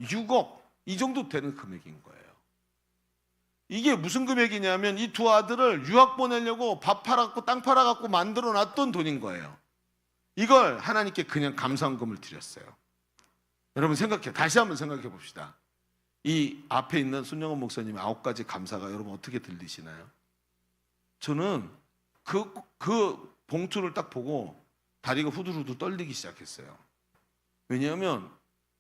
6억 이 정도 되는 금액인 거예요. 이게 무슨 금액이냐면 이 두 아들을 유학 보내려고 밥 팔아갖고 땅 팔아갖고 만들어 놨던 돈인 거예요. 이걸 하나님께 그냥 감사원금을 드렸어요. 여러분 다시 한번 생각해 봅시다. 이 앞에 있는 손영원 목사님의 9가지 감사가 여러분 어떻게 들리시나요? 저는 그 봉투를 딱 보고 다리가 후들후들 떨리기 시작했어요. 왜냐하면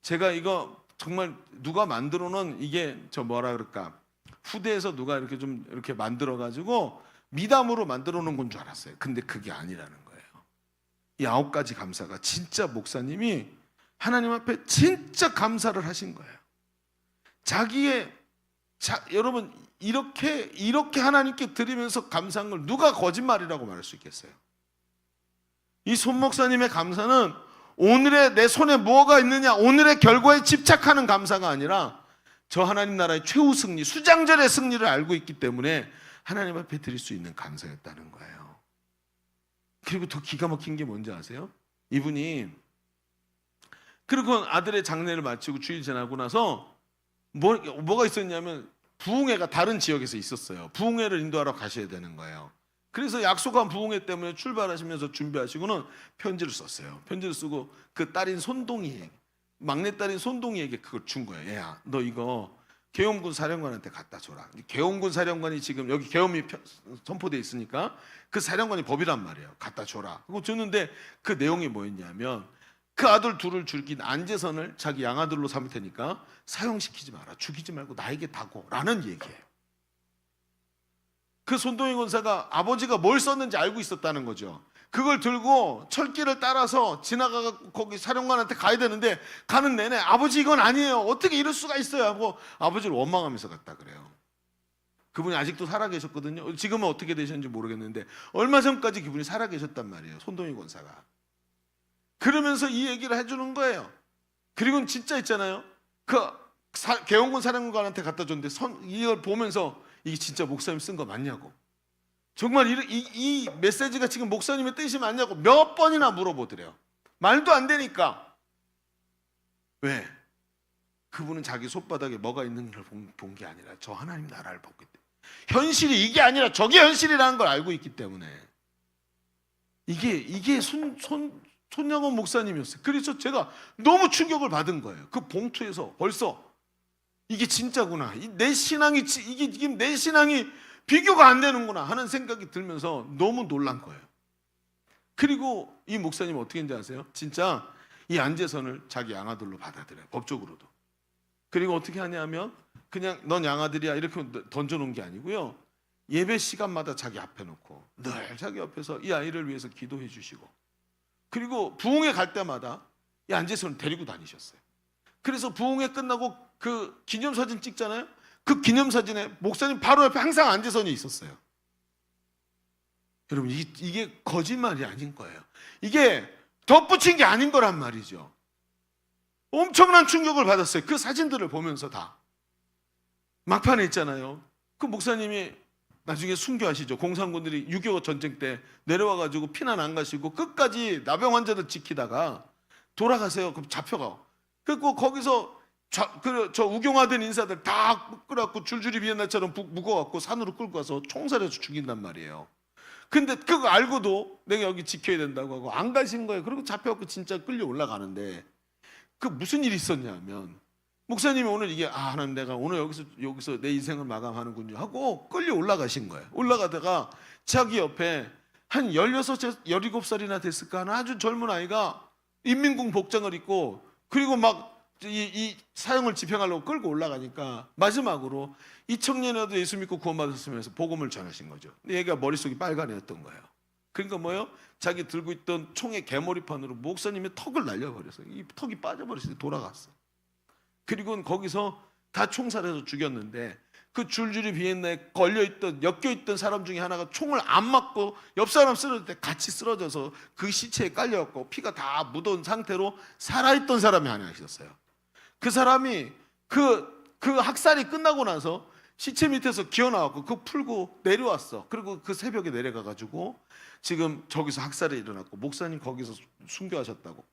제가 이거 정말 누가 만들어 놓은 이게 저 뭐라 그럴까 후대에서 누가 이렇게 좀 이렇게 만들어 가지고 미담으로 만들어 놓은 건 줄 알았어요. 근데 그게 아니라는 거예요. 이 9가지 감사가 진짜 목사님이 하나님 앞에 진짜 감사를 하신 거예요. 여러분 이렇게 하나님께 드리면서 감사한 걸 누가 거짓말이라고 말할 수 있겠어요? 이 손 목사님의 감사는 오늘의 내 손에 무엇가 있느냐 오늘의 결과에 집착하는 감사가 아니라 저 하나님 나라의 최후 승리 수장절의 승리를 알고 있기 때문에 하나님 앞에 드릴 수 있는 감사였다는 거예요. 그리고 더 기가 막힌 게 뭔지 아세요? 이분이 그리고 아들의 장례를 마치고 주일 지나고 나서 뭐가 있었냐면 부흥회가 다른 지역에서 있었어요. 부흥회를 인도하러 가셔야 되는 거예요. 그래서 약속한 부흥회 때문에 출발하시면서 준비하시고는 편지를 썼어요. 편지를 쓰고 그 딸인 손동이에게 막내딸인 손동이에게 그걸 준 거예요. 얘야 너 이거 계엄군 사령관한테 갖다 줘라. 계엄군 사령관이 지금 여기 계엄이 선포돼 있으니까 그 사령관이 법이란 말이에요. 갖다 줘라. 그거 줬는데 그 내용이 뭐였냐면 그 아들 둘을 죽인 안재선을 자기 양아들로 삼을 테니까 사형시키지 마라. 죽이지 말고 나에게 다고 라는 얘기예요. 그 손동희 권사가 아버지가 뭘 썼는지 알고 있었다는 거죠. 그걸 들고 철길을 따라서 지나가고 거기 사령관한테 가야 되는데 가는 내내 아버지 이건 아니에요. 어떻게 이럴 수가 있어요 하고 아버지를 원망하면서 갔다 그래요. 그분이 아직도 살아계셨거든요. 지금은 어떻게 되셨는지 모르겠는데 얼마 전까지 그분이 살아계셨단 말이에요. 손동희 권사가. 그러면서 이 얘기를 해주는 거예요. 그리고는 진짜 있잖아요. 계엄군 사령관한테 갖다 줬는데 이걸 보면서 이게 진짜 목사님 쓴 거 맞냐고. 정말 이 메시지가 지금 목사님의 뜻이 맞냐고 몇 번이나 물어보더래요. 말도 안 되니까. 왜? 그분은 자기 손바닥에 뭐가 있는지를 본 게 아니라 저 하나님 나라를 보기 때문에 현실이 이게 아니라 저게 현실이라는 걸 알고 있기 때문에 이게 손영원 목사님이었어요. 그래서 제가 너무 충격을 받은 거예요. 그 봉투에서 벌써 이게 진짜구나. 내 신앙이 비교가 안 되는구나 하는 생각이 들면서 너무 놀란 거예요. 그리고 이 목사님 어떻게 했는지 아세요? 진짜 이 안재선을 자기 양아들로 받아들여요. 법적으로도. 그리고 어떻게 하냐면 그냥 넌 양아들이야 이렇게 던져놓은 게 아니고요. 예배 시간마다 자기 앞에 놓고 늘 자기 옆에서 이 아이를 위해서 기도해 주시고, 그리고 부흥회 갈 때마다 이 안재선을 데리고 다니셨어요. 그래서 부흥회 끝나고 그 기념사진 찍잖아요. 그 기념사진에 목사님 바로 옆에 항상 안재선이 있었어요. 여러분 이게 거짓말이 아닌 거예요. 이게 덧붙인 게 아닌 거란 말이죠. 엄청난 충격을 받았어요. 그 사진들을 보면서 다. 막판에 있잖아요. 그 목사님이 나중에 순교하시죠. 공산군들이 6.25 전쟁 때 내려와가지고 피난 안 가시고 끝까지 나병 환자들 지키다가 돌아가세요. 그럼 잡혀가. 그리고 거기서 저 우경화된 인사들 다 끌어갖고 줄줄이 비엔나처럼 묶어갖고 산으로 끌고 가서 총살해서 죽인단 말이에요. 근데 그거 알고도 내가 여기 지켜야 된다고 하고 안 가신 거예요. 그리고 잡혀갖고 진짜 끌려 올라가는데 그 무슨 일이 있었냐면 목사님이 오늘 이게 하나님 내가 오늘 여기서 내 인생을 마감하는군요 하고 끌려 올라가신 거예요. 올라가다가 자기 옆에 한 16, 17살이나 됐을까 하는 아주 젊은 아이가 인민군 복장을 입고 그리고 막 이 사형을 집행하려고 끌고 올라가니까 마지막으로 이 청년이라도 예수 믿고 구원받았으면서 복음을 전하신 거죠. 근데 얘가 머릿속이 빨간애였던 거예요. 그러니까 뭐예요? 자기 들고 있던 총의 개머리판으로 목사님의 턱을 날려버렸어요. 이 턱이 빠져버렸을 때 돌아갔어. 그리고 거기서 다 총살해서 죽였는데 그 줄줄이 비엔나에 엮여있던 사람 중에 하나가 총을 안 맞고 옆 사람 쓰러질 때 같이 쓰러져서 그 시체에 깔려갖고 피가 다 묻은 상태로 살아있던 사람이 하나 있었어요. 그 사람이 그 학살이 끝나고 나서 시체 밑에서 기어나왔고 그거 풀고 내려왔어. 그리고 그 새벽에 내려가가지고 지금 저기서 학살이 일어났고 목사님 거기서 순교하셨다고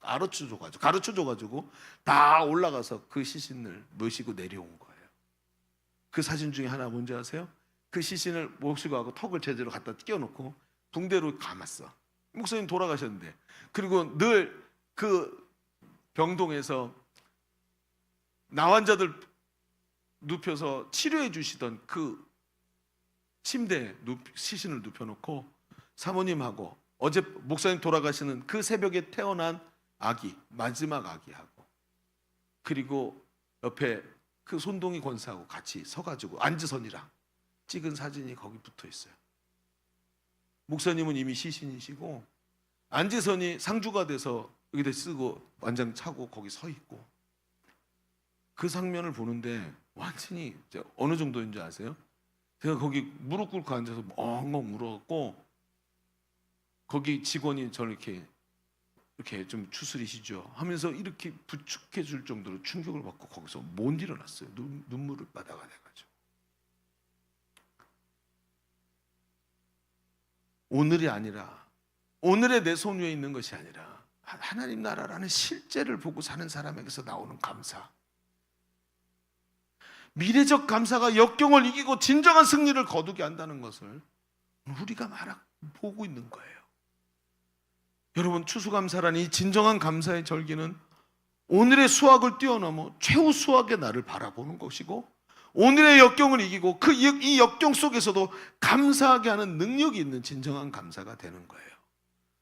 가르쳐줘가지고 다 올라가서 그 시신을 모시고 내려온 거예요. 그 사진 중에 하나 뭔지 아세요? 그 시신을 모시고 하고 턱을 제대로 갖다 끼워놓고 붕대로 감았어. 목사님 돌아가셨는데. 그리고 늘 그 병동에서 나환자들 눕혀서 치료해 주시던 그 침대에 시신을 눕혀놓고 사모님하고 어제 목사님 돌아가시는 그 새벽에 태어난 아기, 마지막 아기하고 그리고 옆에 그 손동희 권사하고 같이 서가지고 안지선이랑 찍은 사진이 거기 붙어 있어요. 목사님은 이미 시신이시고 안지선이 상주가 돼서 여기다 쓰고 완장 차고 거기 서 있고 그 장면을 보는데 완전히 어느 정도인지 아세요? 제가 거기 무릎 꿇고 앉아서 엉엉 울었고 거기 직원이 저를 이렇게 좀 추스리시죠 하면서 이렇게 부축해 줄 정도로 충격을 받고 거기서 못 일어났어요. 눈물을 바다가 돼가지고. 오늘이 아니라 오늘의 내 손 위에 있는 것이 아니라 하나님 나라라는 실제를 보고 사는 사람에게서 나오는 감사, 미래적 감사가 역경을 이기고 진정한 승리를 거두게 한다는 것을 우리가 보고 있는 거예요. 여러분, 추수감사라는 이 진정한 감사의 절기는 오늘의 수확을 뛰어넘어 최후 수확의 날을 바라보는 것이고 오늘의 역경을 이기고 이 역경 속에서도 감사하게 하는 능력이 있는 진정한 감사가 되는 거예요.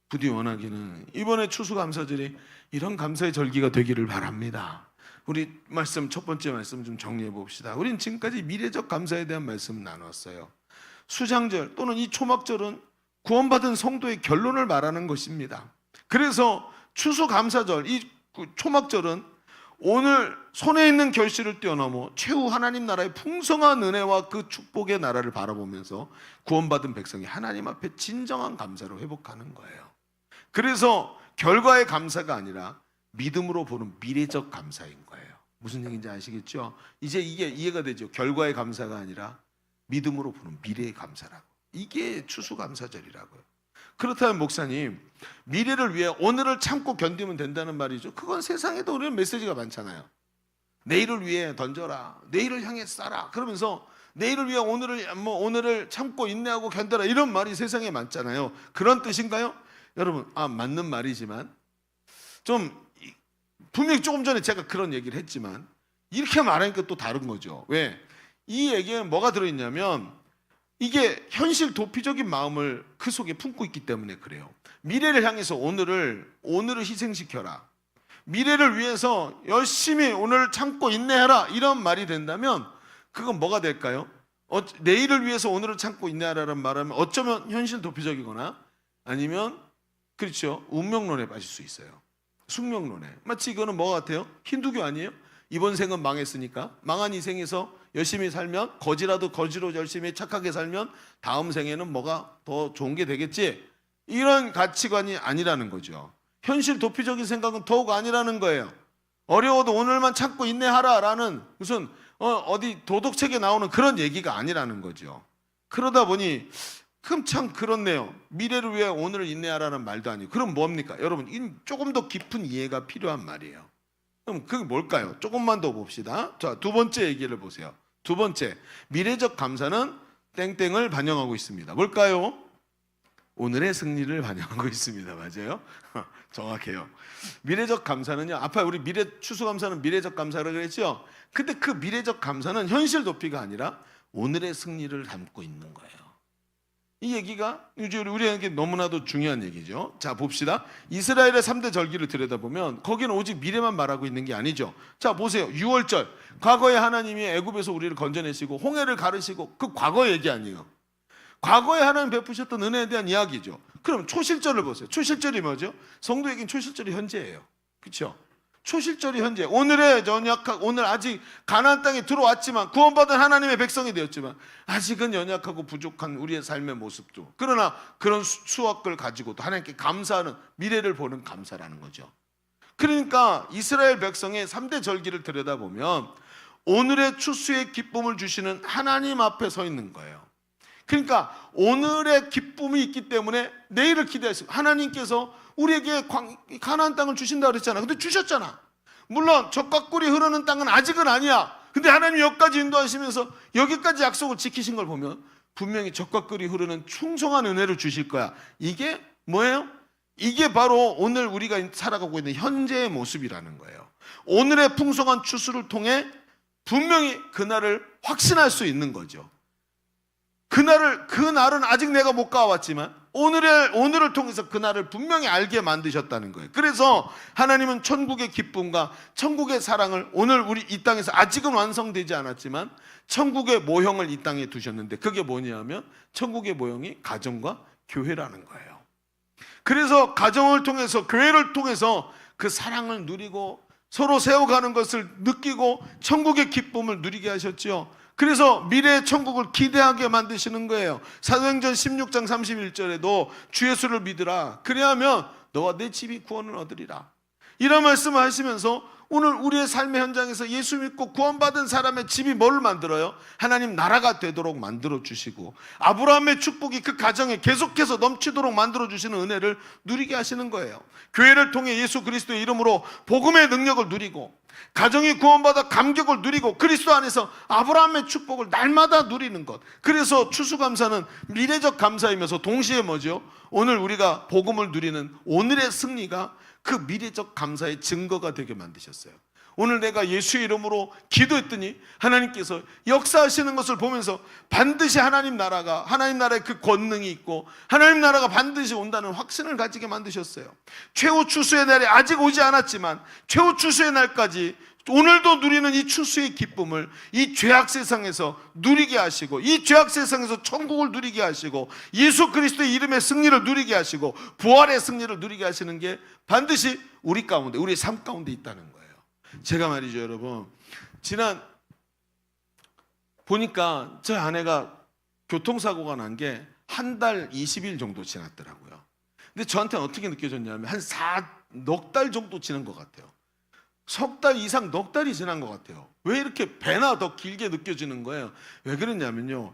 부디 원하기는 이번에 추수감사절이 이런 감사의 절기가 되기를 바랍니다. 우리 말씀 첫 번째 말씀 좀 정리해 봅시다. 우리는 지금까지 미래적 감사에 대한 말씀 나눴어요. 수장절 또는 이 초막절은 구원받은 성도의 결론을 말하는 것입니다. 그래서 추수감사절, 이 초막절은 오늘 손에 있는 결실을 뛰어넘어 최후 하나님 나라의 풍성한 은혜와 그 축복의 나라를 바라보면서 구원받은 백성이 하나님 앞에 진정한 감사로 회복하는 거예요. 그래서 결과의 감사가 아니라 믿음으로 보는 미래적 감사인 거예요. 무슨 얘기인지 아시겠죠? 이제 이게 이해가 되죠. 결과의 감사가 아니라 믿음으로 보는 미래의 감사라고. 이게 추수감사절이라고요. 그렇다면 목사님, 미래를 위해 오늘을 참고 견디면 된다는 말이죠. 그건 세상에도 우리는 메시지가 많잖아요. 내일을 위해 던져라, 내일을 향해 쏴라, 그러면서 내일을 위해 오늘을 참고 인내하고 견뎌라, 이런 말이 세상에 많잖아요. 그런 뜻인가요? 여러분, 맞는 말이지만 좀 분명히 조금 전에 제가 그런 얘기를 했지만 이렇게 말하니까 또 다른 거죠. 왜? 이 얘기에는 뭐가 들어있냐면 이게 현실 도피적인 마음을 그 속에 품고 있기 때문에 그래요. 미래를 향해서 오늘을 희생시켜라. 미래를 위해서 열심히 오늘 참고 인내하라 이런 말이 된다면 그건 뭐가 될까요? 내일을 위해서 오늘을 참고 인내하라는 말하면 어쩌면 현실 도피적이거나 아니면 그렇죠 운명론에 빠질 수 있어요. 숙명론에. 마치 이거는 뭐 같아요? 힌두교 아니에요? 이번 생은 망했으니까 망한 이 생에서 열심히 살면 거지로 열심히 착하게 살면 다음 생에는 뭐가 더 좋은 게 되겠지, 이런 가치관이 아니라는 거죠. 현실 도피적인 생각은 더욱 아니라는 거예요. 어려워도 오늘만 참고 인내하라라는 무슨 어디 도덕책에 나오는 그런 얘기가 아니라는 거죠. 그러다 보니 참 그렇네요. 미래를 위해 오늘을 인내하라는 말도 아니고 그럼 뭡니까? 여러분 이건 조금 더 깊은 이해가 필요한 말이에요. 그럼 그게 뭘까요? 조금만 더 봅시다. 자, 두 번째 얘기를 보세요. 두 번째, 미래적 감사는 땡땡을 반영하고 있습니다. 뭘까요? 오늘의 승리를 반영하고 있습니다. 맞아요? 정확해요. 미래적 감사는요. 아까 우리 추수감사는 미래적 감사라고 그랬죠. 근데 그 미래적 감사는 현실 도피가 아니라 오늘의 승리를 담고 있는 거예요. 이 얘기가 우리에게 너무나도 중요한 얘기죠. 자, 봅시다. 이스라엘의 3대 절기를 들여다보면 거기는 오직 미래만 말하고 있는 게 아니죠. 자, 보세요. 6월절. 과거에 하나님이 애굽에서 우리를 건져내시고 홍해를 가르시고 그 과거 얘기 아니에요. 과거에 하나님 베푸셨던 은혜에 대한 이야기죠. 그럼 초실절을 보세요. 초실절이 뭐죠? 성도에겐 초실절이 현재예요. 그렇죠? 초실절이 현재. 오늘 아직 가나안 땅에 들어왔지만 구원받은 하나님의 백성이 되었지만 아직은 연약하고 부족한 우리의 삶의 모습도, 그러나 그런 수확을 가지고도 하나님께 감사하는 미래를 보는 감사라는 거죠. 그러니까 이스라엘 백성의 3대 절기를 들여다보면 오늘의 추수의 기쁨을 주시는 하나님 앞에 서 있는 거예요. 그러니까 오늘의 기쁨이 있기 때문에 내일을 기대했어요. 하나님께서 우리에게 가나안 땅을 주신다고 그랬잖아. 근데 주셨잖아. 물론 젖과 꿀이 흐르는 땅은 아직은 아니야. 근데 하나님이 여기까지 인도하시면서 여기까지 약속을 지키신 걸 보면 분명히 젖과 꿀이 흐르는 충성한 은혜를 주실 거야. 이게 뭐예요? 이게 바로 오늘 우리가 살아가고 있는 현재의 모습이라는 거예요. 오늘의 풍성한 추수를 통해 분명히 그날을 확신할 수 있는 거죠. 그날은 아직 내가 못 가왔지만 오늘을 통해서 그날을 분명히 알게 만드셨다는 거예요. 그래서 하나님은 천국의 기쁨과 천국의 사랑을 오늘 우리 이 땅에서 아직은 완성되지 않았지만 천국의 모형을 이 땅에 두셨는데 그게 뭐냐면 천국의 모형이 가정과 교회라는 거예요. 그래서 가정을 통해서 교회를 통해서 그 사랑을 누리고 서로 세워가는 것을 느끼고 천국의 기쁨을 누리게 하셨지요. 그래서 미래의 천국을 기대하게 만드시는 거예요. 사도행전 16장 31절에도 주 예수를 믿으라. 그래야면 너와 내 집이 구원을 얻으리라. 이런 말씀을 하시면서 오늘 우리의 삶의 현장에서 예수 믿고 구원받은 사람의 집이 뭘 만들어요? 하나님 나라가 되도록 만들어 주시고 아브라함의 축복이 그 가정에 계속해서 넘치도록 만들어 주시는 은혜를 누리게 하시는 거예요. 교회를 통해 예수 그리스도의 이름으로 복음의 능력을 누리고 가정이 구원받아 감격을 누리고 그리스도 안에서 아브라함의 축복을 날마다 누리는 것. 그래서 추수감사는 미래적 감사이면서 동시에 뭐죠? 오늘 우리가 복음을 누리는 오늘의 승리가 그 미래적 감사의 증거가 되게 만드셨어요. 오늘 내가 예수의 이름으로 기도했더니 하나님께서 역사하시는 것을 보면서 반드시 하나님 나라의 그 권능이 있고 하나님 나라가 반드시 온다는 확신을 가지게 만드셨어요. 최후 추수의 날이 아직 오지 않았지만 최후 추수의 날까지 오늘도 누리는 이 추수의 기쁨을 이 죄악 세상에서 누리게 하시고 이 죄악 세상에서 천국을 누리게 하시고 예수 그리스도의 이름의 승리를 누리게 하시고 부활의 승리를 누리게 하시는 게 반드시 우리 가운데, 우리의 삶 가운데 있다는 거예요. 제가 말이죠, 여러분, 지난 보니까 제 아내가 교통사고가 난 게 한 달 20일 정도 지났더라고요. 근데 저한테는 어떻게 느껴졌냐면 한 넉 달 정도 지난 것 같아요. 석 달 이상 넉 달이 지난 것 같아요. 왜 이렇게 배나 더 길게 느껴지는 거예요? 왜 그랬냐면요,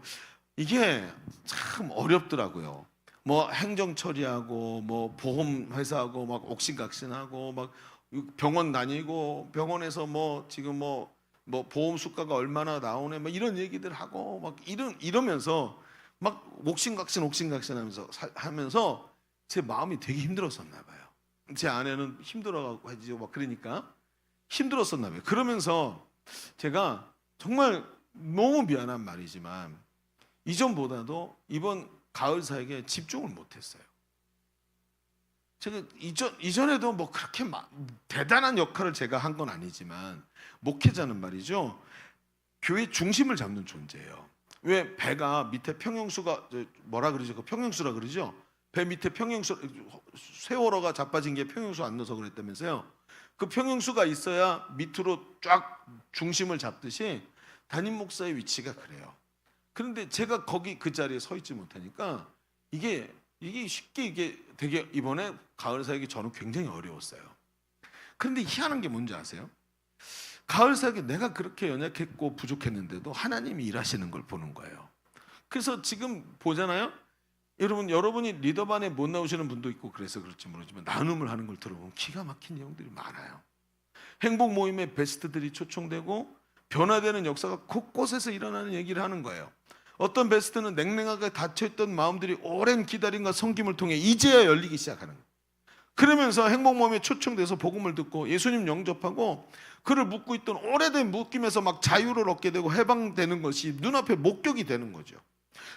이게 참 어렵더라고요. 뭐 행정 처리하고 뭐 보험 회사하고 막 옥신각신하고 막 병원 다니고 병원에서 뭐 지금 뭐 보험 수가가 얼마나 나오네 뭐 이런 얘기들 하고 막 이러면서 막 옥신각신 하면서 제 마음이 되게 힘들었었나 봐요. 제 아내는 힘들어가고 하지요. 막 그러니까 힘들었었나 봐요. 그러면서 제가 정말 너무 미안한 말이지만 이전보다도 이번 가을 사역에 집중을 못했어요. 제가 이전에도 뭐 그렇게 대단한 역할을 제가 한 건 아니지만 목회자는 말이죠. 교회 중심을 잡는 존재예요. 왜 배가 밑에 평형수가 뭐라 그러죠? 그 평형수라 그러죠? 배 밑에 평형수 세월호가 자빠진 게 평형수 안 넣어서 그랬다면서요. 그 평형수가 있어야 밑으로 쫙 중심을 잡듯이 담임 목사의 위치가 그래요. 그런데 제가 거기 그 자리에 서 있지 못하니까 이게 쉽게 이게 되게 이번에 가을 사역이 저는 굉장히 어려웠어요. 그런데 희한한 게 뭔지 아세요? 가을 사역에 내가 그렇게 연약했고 부족했는데도 하나님이 일하시는 걸 보는 거예요. 그래서 지금 보잖아요. 여러분이 리더반에 못 나오시는 분도 있고 그래서 그럴지 모르지만 나눔을 하는 걸 들어보면 기가 막힌 내용들이 많아요. 행복 모임에 베스트들이 초청되고 변화되는 역사가 곳곳에서 일어나는 얘기를 하는 거예요. 어떤 베스트는 냉랭하게 닫혀있던 마음들이 오랜 기다림과 섬김을 통해 이제야 열리기 시작하는 거예요. 그러면서 행복 모임에 초청돼서 복음을 듣고 예수님 영접하고 그를 묶고 있던 오래된 묶임에서 막 자유를 얻게 되고 해방되는 것이 눈앞에 목격이 되는 거죠.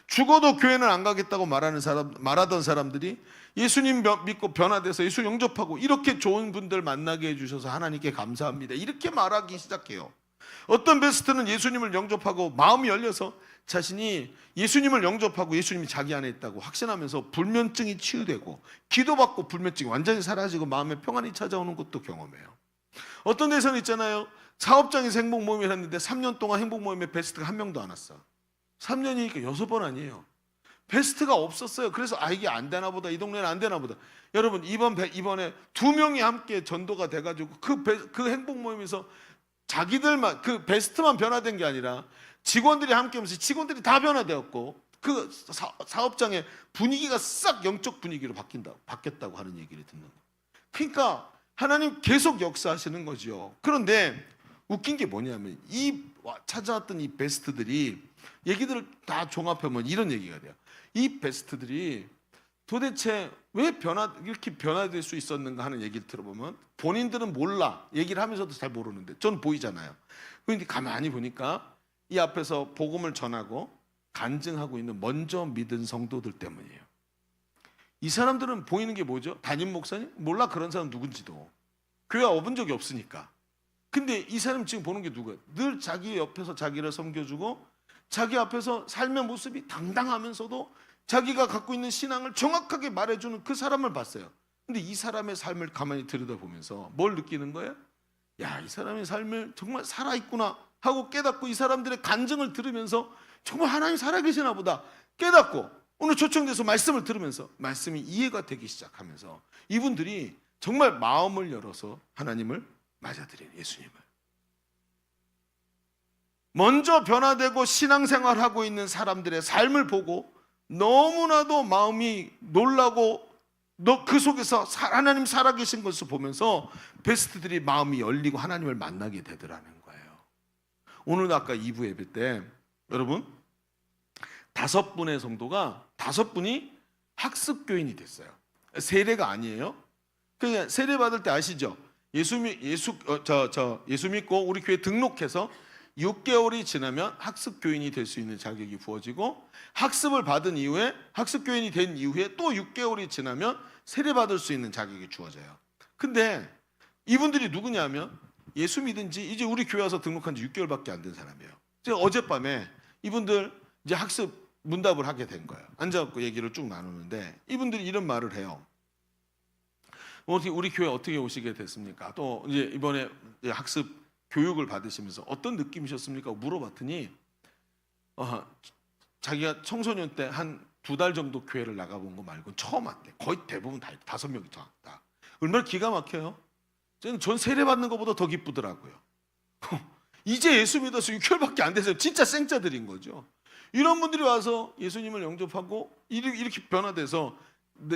죽어도 교회는 안 가겠다고 말하던 사람들이 예수님 믿고 변화돼서 예수 영접하고 이렇게 좋은 분들 만나게 해주셔서 하나님께 감사합니다. 이렇게 말하기 시작해요. 어떤 베스트는 예수님을 영접하고 마음이 열려서 자신이 예수님을 영접하고 예수님이 자기 안에 있다고 확신하면서 불면증이 치유되고 기도받고 불면증이 완전히 사라지고 마음의 평안이 찾아오는 것도 경험해요. 어떤 데서는 있잖아요. 사업장에서 행복 모임을 했는데 3년 동안 행복 모임에 베스트가 한 명도 안 왔어. 3년이니까 6번 아니에요. 베스트가 없었어요. 그래서 이게 안 되나 보다. 이 동네는 안 되나 보다. 여러분 이번에 2명이 함께 전도가 돼가지고 그 행복 모임에서 자기들만 그 베스트만 변화된 게 아니라 직원들이 함께 하면서 직원들이 다 변화되었고 그 사업장의 분위기가 싹 영적 분위기로 바뀌었다고 하는 얘기를 듣는 거예요. 그러니까 하나님 계속 역사하시는 거죠. 그런데 웃긴 게 뭐냐면 이 찾아왔던 이 베스트들이 얘기들을 다 종합하면 이런 얘기가 돼요. 이 베스트들이 도대체 왜 이렇게 변화될 수 있었는가 하는 얘기를 들어보면 본인들은 몰라. 얘기를 하면서도 잘 모르는데 전 보이잖아요. 그런데 가만히 보니까 이 앞에서 복음을 전하고 간증하고 있는 먼저 믿은 성도들 때문이에요. 이 사람들은 보이는 게 뭐죠? 담임 목사님? 몰라 그런 사람 누군지도. 교회 와본 적이 없으니까. 근데 이 사람 지금 보는 게 누구예요? 늘 자기 옆에서 자기를 섬겨주고 자기 앞에서 삶의 모습이 당당하면서도 자기가 갖고 있는 신앙을 정확하게 말해주는 그 사람을 봤어요. 근데 이 사람의 삶을 가만히 들여다보면서 뭘 느끼는 거예요? 야, 이 사람의 삶을 정말 살아있구나 하고 깨닫고 이 사람들의 간증을 들으면서 정말 하나님 살아계시나 보다 깨닫고 오늘 초청돼서 말씀을 들으면서 말씀이 이해가 되기 시작하면서 이분들이 정말 마음을 열어서 하나님을 맞아들인 예수님을 먼저 변화되고 신앙생활하고 있는 사람들의 삶을 보고 너무나도 마음이 놀라고 그 속에서 하나님 살아계신 것을 보면서 베스트들이 마음이 열리고 하나님을 만나게 되더라는 거예요. 오늘 아까 2부 예배 때 여러분 5분의 성도가 5분이 학습교인이 됐어요. 세례가 아니에요. 그냥 세례 받을 때 아시죠? 예수 믿고 우리 교회 등록해서 6개월이 지나면 학습교인이 될 수 있는 자격이 부어지고 학습을 받은 이후에 학습교인이 된 이후에 또 6개월이 지나면 세례받을 수 있는 자격이 주어져요. 근데 이분들이 누구냐면 예수 믿은 지 이제 우리 교회 와서 등록한 지 6개월밖에 안 된 사람이에요. 제가 어젯밤에 이분들 이제 학습 문답을 하게 된 거예요. 앉아갖고 얘기를 쭉 나누는데 이분들이 이런 말을 해요. 우리 교회 어떻게 오시게 됐습니까? 또 이제 이번에 학습 교육을 받으시면서 어떤 느낌이셨습니까? 물어봤더니 자기가 청소년 때 한 2달 정도 교회를 나가본 거 말고 처음 왔대. 거의 대부분 다 5명이 다 왔다. 얼마나 기가 막혀요. 전 세례 받는 것보다 더 기쁘더라고요. 이제 예수 믿어서 6개월밖에 안 돼서 진짜 생짜들인 거죠. 이런 분들이 와서 예수님을 영접하고 이렇게 변화돼서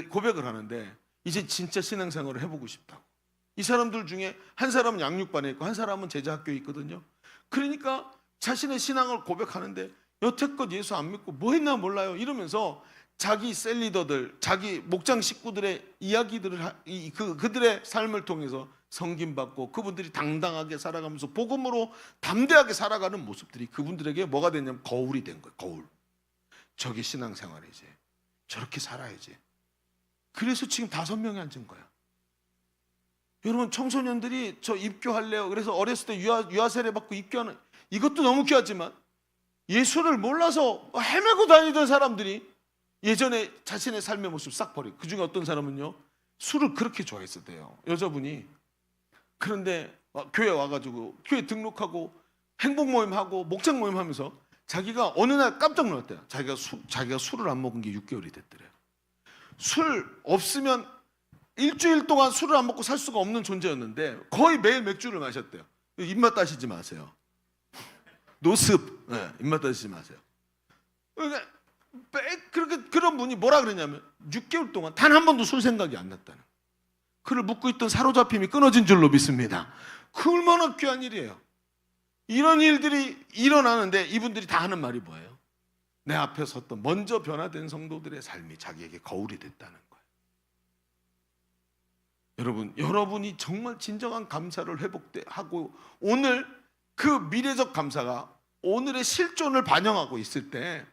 고백을 하는데 이제 진짜 신앙생활을 해보고 싶다고. 이 사람들 중에 한 사람은 양육반에 있고 한 사람은 제자학교에 있거든요. 그러니까 자신의 신앙을 고백하는데 여태껏 예수 안 믿고 뭐 했나 몰라요 이러면서 자기 셀리더들, 자기 목장 식구들의 이야기들을 그들의 삶을 통해서 섬김받고 그분들이 당당하게 살아가면서 복음으로 담대하게 살아가는 모습들이 그분들에게 뭐가 됐냐면 거울이 된 거예요. 거울. 저게 신앙생활이지. 저렇게 살아야지. 그래서 지금 5명이 앉은 거야. 여러분, 청소년들이 저 입교할래요. 그래서 어렸을 때 유아 세례 받고 입교하는, 이것도 너무 귀하지만 예수를 몰라서 헤매고 다니던 사람들이 예전에 자신의 삶의 모습 싹 버리고, 그 중에 어떤 사람은요, 술을 그렇게 좋아했었대요, 여자분이. 그런데 교회 와가지고 교회 등록하고 행복 모임하고 목장 모임 하면서 자기가 어느 날 깜짝 놀랐대요. 자기가 술을 안 먹은 게 6개월이 됐더래요. 술 없으면 일주일 동안 술을 안 먹고 살 수가 없는 존재였는데 거의 매일 맥주를 마셨대요. 입맛 따시지 마세요. 노습. 네, 입맛 따시지 마세요. 그러니까 그런 분이 뭐라 그러냐면 6개월 동안 단 한 번도 술 생각이 안 났다는, 그를 묶고 있던 사로잡힘이 끊어진 줄로 믿습니다. 그 얼마나 귀한 일이에요. 이런 일들이 일어나는데 이분들이 다 하는 말이 뭐예요? 내 앞에 섰던 먼저 변화된 성도들의 삶이 자기에게 거울이 됐다는 거예요. 여러분이 정말 진정한 감사를 회복하고 오늘 그 미래적 감사가 오늘의 실존을 반영하고 있을 때,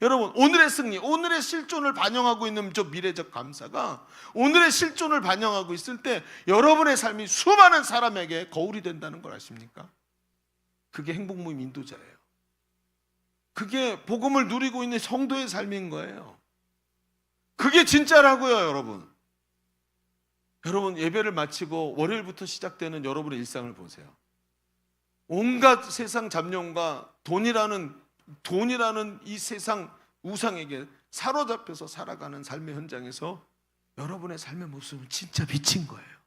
여러분, 오늘의 승리, 오늘의 실존을 반영하고 있는 저 미래적 감사가 오늘의 실존을 반영하고 있을 때 여러분의 삶이 수많은 사람에게 거울이 된다는 걸 아십니까? 그게 행복모임 인도자예요. 그게 복음을 누리고 있는 성도의 삶인 거예요. 그게 진짜라고요, 여러분. 여러분, 예배를 마치고 월요일부터 시작되는 여러분의 일상을 보세요. 온갖 세상 잡념과 돈이라는 이 세상 우상에게 사로잡혀서 살아가는 삶의 현장에서 여러분의 삶의 모습은 진짜 빛인 거예요.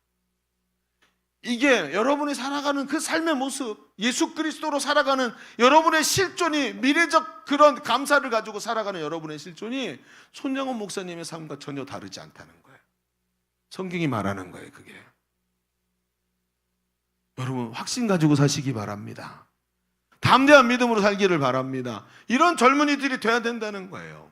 이게 여러분이 살아가는 그 삶의 모습, 예수 그리스도로 살아가는 여러분의 실존이, 미래적 그런 감사를 가지고 살아가는 여러분의 실존이 손영원 목사님의 삶과 전혀 다르지 않다는 거예요. 성경이 말하는 거예요, 그게. 여러분, 확신 가지고 사시기 바랍니다. 담대한 믿음으로 살기를 바랍니다. 이런 젊은이들이 돼야 된다는 거예요.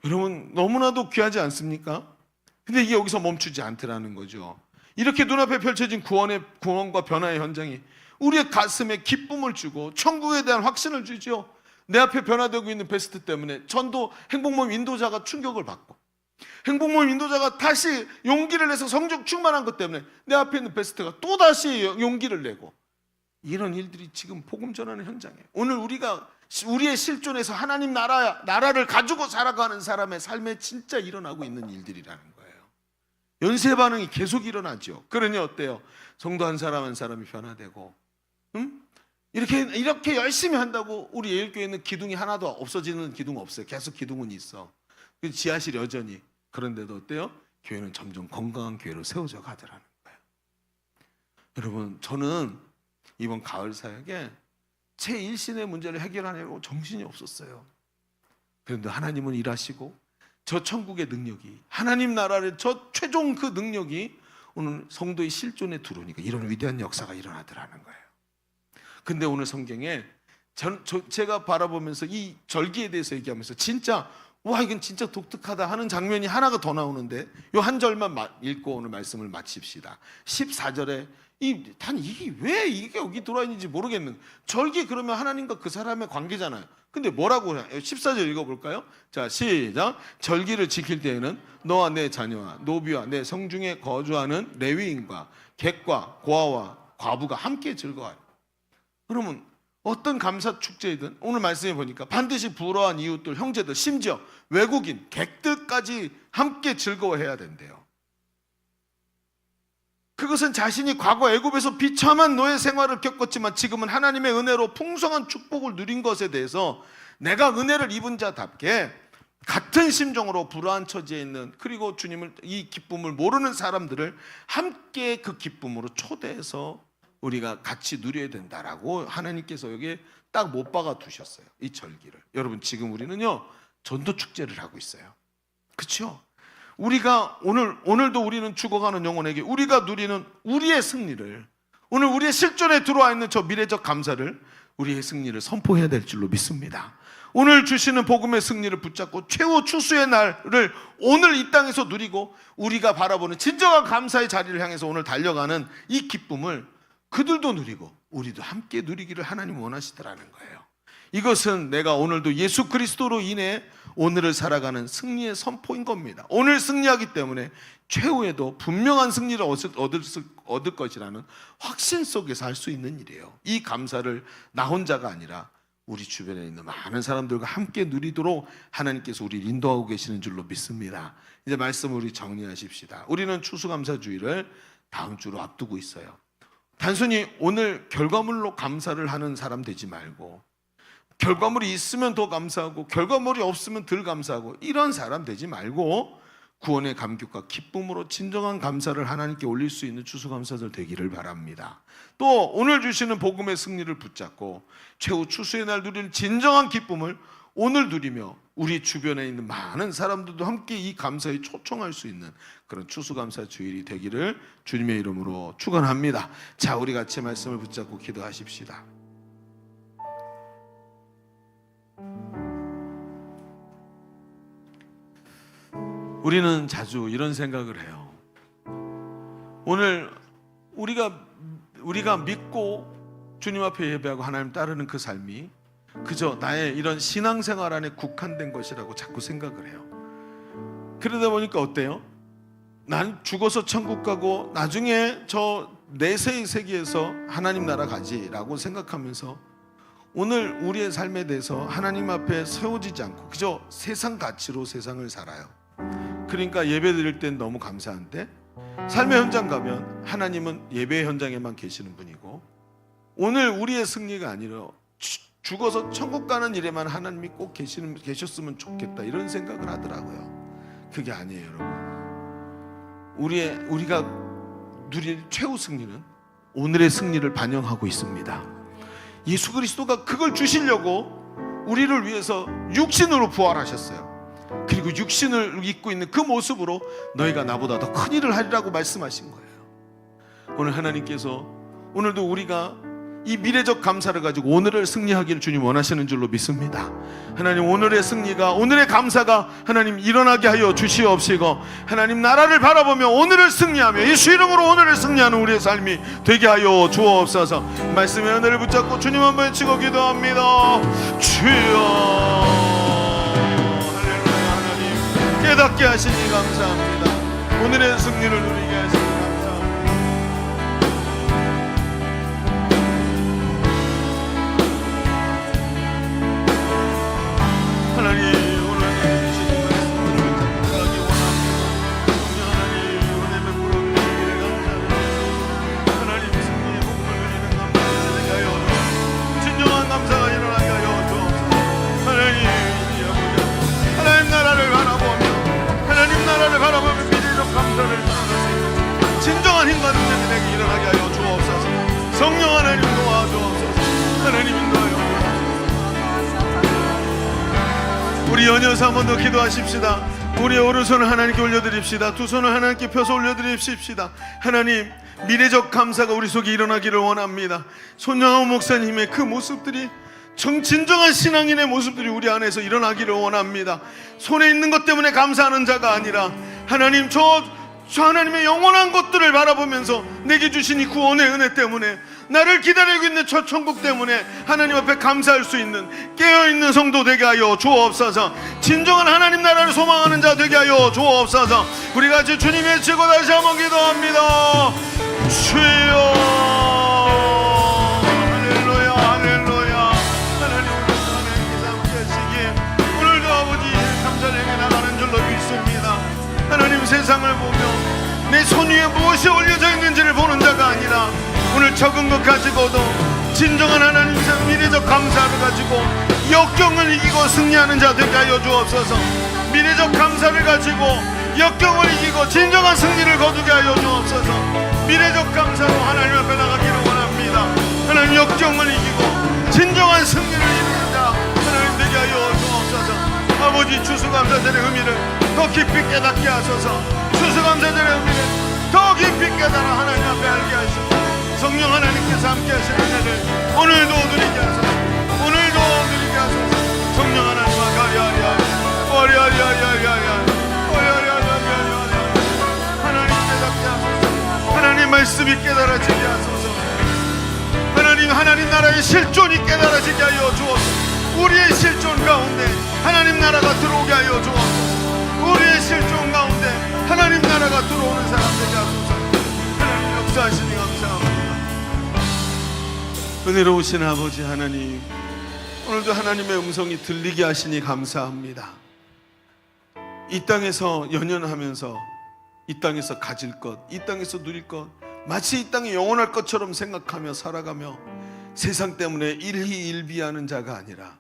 여러분, 너무나도 귀하지 않습니까? 근데 이게 여기서 멈추지 않더라는 거죠. 이렇게 눈앞에 펼쳐진 구원과 변화의 현장이 우리의 가슴에 기쁨을 주고 천국에 대한 확신을 주죠. 내 앞에 변화되고 있는 베스트 때문에 전도 행복모임 인도자가 충격을 받고, 행복모임 인도자가 다시 용기를 내서 성령 충만한 것 때문에 내 앞에 있는 베스트가 또다시 용기를 내고, 이런 일들이 지금 복음 전하는 현장이에요. 오늘 우리가 우리의 실존에서 하나님 나라를 가지고 살아가는 사람의 삶에 진짜 일어나고 있는 일들이라는 거예요. 연쇄 반응이 계속 일어나죠. 그러니 어때요? 성도 한 사람이 변화되고, 이렇게 열심히 한다고 우리 예일교회는 기둥이 하나도 없어지는 기둥 없어요. 계속 기둥은 있어. 지하실 여전히. 그런데도 어때요? 교회는 점점 건강한 교회로 세워져 가더라는 거예요. 여러분, 저는 이번 가을 사역에 제 일신의 문제를 해결하려고 정신이 없었어요. 그런데 하나님은 일하시고 저 천국의 능력이, 하나님 나라의 저 최종 그 능력이 오늘 성도의 실존에 들어오니까 이런 위대한 역사가 일어나더라는 거예요. 근데 오늘 성경에 제가 바라보면서 이 절기에 대해서 얘기하면서 진짜 와, 이건 진짜 독특하다 하는 장면이 하나가 더 나오는데, 요 한 절만 읽고 오늘 말씀을 마칩시다. 14절에 이게 왜 이게 여기 들어와 있는지 모르겠는, 절기 그러면 하나님과 그 사람의 관계잖아요. 근데 뭐라고 해요? 14절 읽어볼까요? 자, 시작. 절기를 지킬 때에는 너와 내 자녀와 노비와 내 성중에 거주하는 레위인과 객과 고아와 과부가 함께 즐거워요. 그러면 어떤 감사 축제이든 오늘 말씀해 보니까 반드시 불화한 이웃들, 형제들, 심지어 외국인, 객들까지 함께 즐거워해야 된대요. 그것은 자신이 과거 애굽에서 비참한 노예 생활을 겪었지만 지금은 하나님의 은혜로 풍성한 축복을 누린 것에 대해서 내가 은혜를 입은 자답게 같은 심정으로 불화한 처지에 있는, 그리고 주님을, 이 기쁨을 모르는 사람들을 함께 그 기쁨으로 초대해서 우리가 같이 누려야 된다라고 하나님께서 여기에 딱 못 박아 두셨어요, 이 절기를. 여러분, 지금 우리는요 전도 축제를 하고 있어요. 그렇죠? 우리가 오늘도 우리는 죽어가는 영혼에게 우리가 누리는 우리의 승리를, 오늘 우리의 실존에 들어와 있는 저 미래적 감사를, 우리의 승리를 선포해야 될 줄로 믿습니다. 오늘 주시는 복음의 승리를 붙잡고 최후 추수의 날을 오늘 이 땅에서 누리고 우리가 바라보는 진정한 감사의 자리를 향해서 오늘 달려가는 이 기쁨을 그들도 누리고 우리도 함께 누리기를 하나님 원하시더라는 거예요. 이것은 내가 오늘도 예수 그리스도로 인해 오늘을 살아가는 승리의 선포인 겁니다. 오늘 승리하기 때문에 최후에도 분명한 승리를 얻을 것이라는 확신 속에서 할 수 있는 일이에요. 이 감사를 나 혼자가 아니라 우리 주변에 있는 많은 사람들과 함께 누리도록 하나님께서 우리를 인도하고 계시는 줄로 믿습니다. 이제 말씀을 우리 정리하십시다. 우리는 추수감사주의를 다음 주로 앞두고 있어요. 단순히 오늘 결과물로 감사를 하는 사람 되지 말고, 결과물이 있으면 더 감사하고 결과물이 없으면 덜 감사하고, 이런 사람 되지 말고 구원의 감격과 기쁨으로 진정한 감사를 하나님께 올릴 수 있는 추수감사절 되기를 바랍니다. 또 오늘 주시는 복음의 승리를 붙잡고 최후 추수의 날 누리는 진정한 기쁨을 오늘 누리며 우리 주변에 있는 많은 사람들도 함께 이 감사에 초청할 수 있는 그런 추수감사 주일이 되기를 주님의 이름으로 축원합니다. 자, 우리 같이 말씀을 붙잡고 기도하십시다. 우리는 자주 이런 생각을 해요. 오늘 우리가 믿고 주님 앞에 예배하고 하나님 따르는 그 삶이 그저 나의 이런 신앙생활 안에 국한된 것이라고 자꾸 생각을 해요. 그러다 보니까 어때요? 난 죽어서 천국 가고 나중에 저 내세의 세계에서 하나님 나라 가지라고 생각하면서 오늘 우리의 삶에 대해서 하나님 앞에 세워지지 않고 그저 세상 가치로 세상을 살아요. 그러니까 예배 드릴 땐 너무 감사한데 삶의 현장 가면 하나님은 예배 현장에만 계시는 분이고, 오늘 우리의 승리가 아니라 죽어서 천국 가는 일에만 하나님이 꼭 계셨으면 좋겠다, 이런 생각을 하더라고요. 그게 아니에요, 여러분. 우리가 누릴 최후 승리는 오늘의 승리를 반영하고 있습니다. 예수 그리스도가 그걸 주시려고 우리를 위해서 육신으로 부활하셨어요. 그리고 육신을 입고 있는 그 모습으로 너희가 나보다 더 큰 일을 하리라고 말씀하신 거예요. 오늘 하나님께서 오늘도 우리가 이 미래적 감사를 가지고 오늘을 승리하기를 주님 원하시는 줄로 믿습니다. 하나님, 오늘의 승리가, 오늘의 감사가 하나님 일어나게 하여 주시옵시고, 하나님 나라를 바라보며 오늘을 승리하며 예수 이름으로 오늘을 승리하는 우리의 삶이 되게 하여 주옵소서. 말씀의 은혜를 붙잡고 주님 한번 외치고 기도합니다. 주여, 깨닫게 하시니 감사합니다. 오늘의 승리를 누리게 하시니 감사합니다. 하나님, 오늘 주시는 말씀을 전하기 원합니다. 하나님, 은혜 베풀어 주시기를 감사합니다. 하나님, 승리의 복을 누리는 감사가 되게 하여 주옵소서. 진정한 감사가 일어나게 하여 주옵소서. 하나님, 하나님 나라를 바라보며 나라를 바라보며 미래적 감사를 나누는 진정한 힘과 능력이 내게 일어나게 하여 주옵소서. 성령 하나님 도와주옵소서. 하나님 인도하여 우리 연이어서 한 번 더 기도하십시다. 우리의 오른손을 하나님께 올려드립시다. 두 손을 하나님께 펴서 올려드립시다. 하나님, 미래적 감사가 우리 속에 일어나기를 원합니다. 손영호 목사님의 그 모습들이 진정한 신앙인의 모습들이 우리 안에서 일어나기를 원합니다. 손에 있는 것 때문에 감사하는 자가 아니라 하나님, 저 하나님의 영원한 것들을 바라보면서 내게 주신 이 구원의 은혜 때문에, 나를 기다리고 있는 저 천국 때문에 하나님 앞에 감사할 수 있는 깨어있는 성도 되게 하여 주옵소서. 진정한 하나님 나라를 소망하는 자 되게 하여 주옵소서. 우리 같이 주님의 치고 다시 한번 기도합니다. 주여, 하나님, 세상을 보며 내 손 위에 무엇이 올려져 있는지를 보는 자가 아니라 오늘 적은 것 가지고도 진정한 하나님 미래적 감사를 가지고 역경을 이기고 승리하는 자 되게 하여 주옵소서. 미래적 감사를 가지고 역경을 이기고 진정한 승리를 거두게 하여 주옵소서. 미래적 감사로 하나님 앞에 나가기를 원합니다. 하나님, 역경을 이기고 진정한 승리를 이루는 자 하나님 되게 하여 주옵소서. 아버지, 추수감사절의 의미를 더 깊이 깨닫게 하소서. 추수감사절의 의미를 더 깊이 깨달아 하나님 앞에 알게 하시고, 성령 하나님께서 함께 하시는 은혜를 오늘도 누리게 하소서. 오늘도 누리게 하소서. 성령 하나님과 하나님 깨닫게 하소서. 하나님 말씀이 깨달아지게 하소서. 하나님 나라의 실존이 깨달아지게 하여 주옵소서. 우리의 실존 가운데 하나님 나라가 들어오게 하여 주옵소서. 우리의 실존 가운데 하나님 나라가 들어오는 사람 되게 하소서. 하나님 역사하시니 감사합니다. 은혜로우신 아버지 하나님, 오늘도 하나님의 음성이 들리게 하시니 감사합니다. 이 땅에서 연연하면서 이 땅에서 가질 것, 이 땅에서 누릴 것, 마치 이 땅이 영원할 것처럼 생각하며 살아가며 세상 때문에 일희일비하는 자가 아니라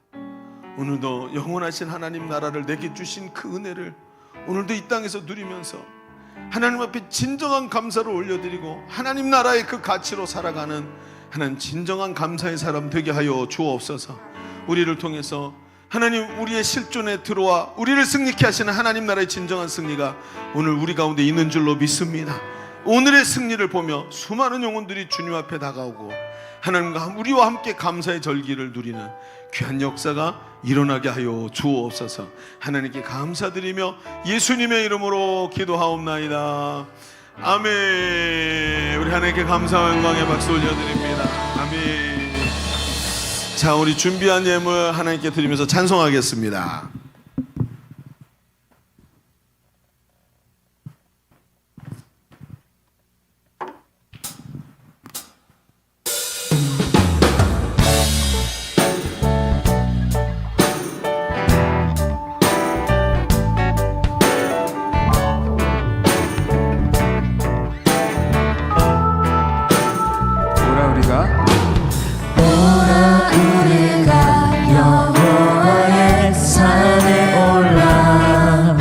오늘도 영원하신 하나님 나라를 내게 주신 그 은혜를 오늘도 이 땅에서 누리면서 하나님 앞에 진정한 감사를 올려드리고 하나님 나라의 그 가치로 살아가는 하나님 진정한 감사의 사람 되게 하여 주옵소서. 우리를 통해서 하나님 우리의 실존에 들어와 우리를 승리케 하시는 하나님 나라의 진정한 승리가 오늘 우리 가운데 있는 줄로 믿습니다. 오늘의 승리를 보며 수많은 영혼들이 주님 앞에 다가오고 하나님과 우리와 함께 감사의 절기를 누리는 귀한 역사가 일어나게 하여 주옵소서. 하나님께 감사드리며 예수님의 이름으로 기도하옵나이다. 아멘. 우리 하나님께 감사와 영광의 박수 올려드립니다. 아멘. 자, 우리 준비한 예물 하나님께 드리면서 찬송하겠습니다. 여호와의 산에 올라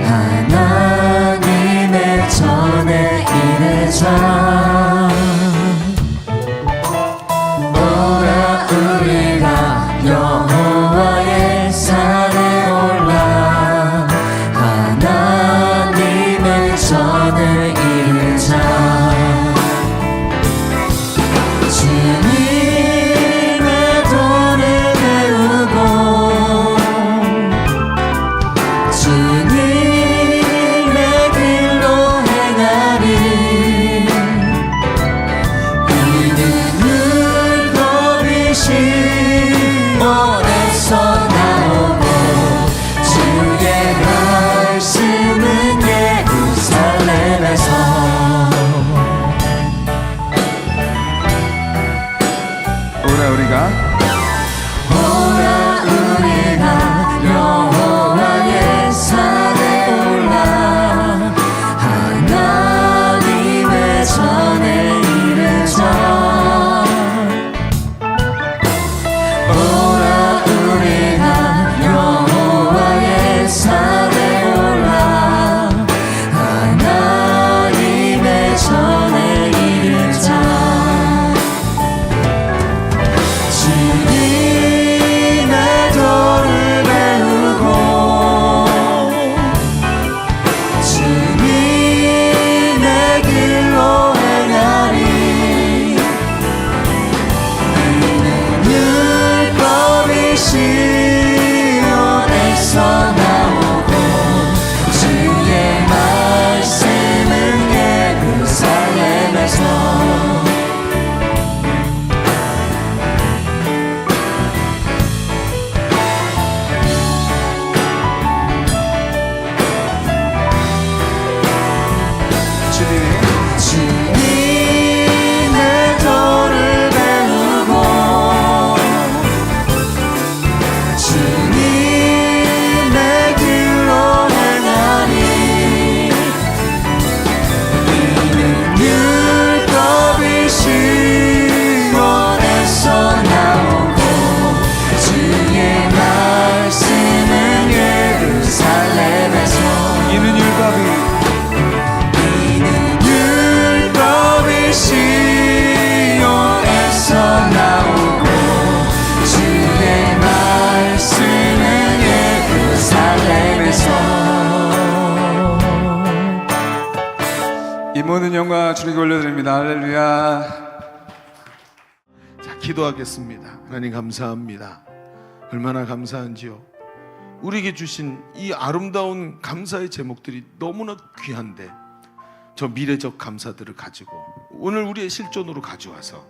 하나님의 전에 이르자. 오라 우리가 여호와의 산에 올라 하나님의 전에 이르자. 모든 영광 주님께 올려드립니다. 할렐루야. 자, 기도하겠습니다. 하나님 감사합니다. 얼마나 감사한지요. 우리에게 주신 이 아름다운 감사의 제목들이 너무나 귀한데 저 미래적 감사들을 가지고 오늘 우리의 실존으로 가져와서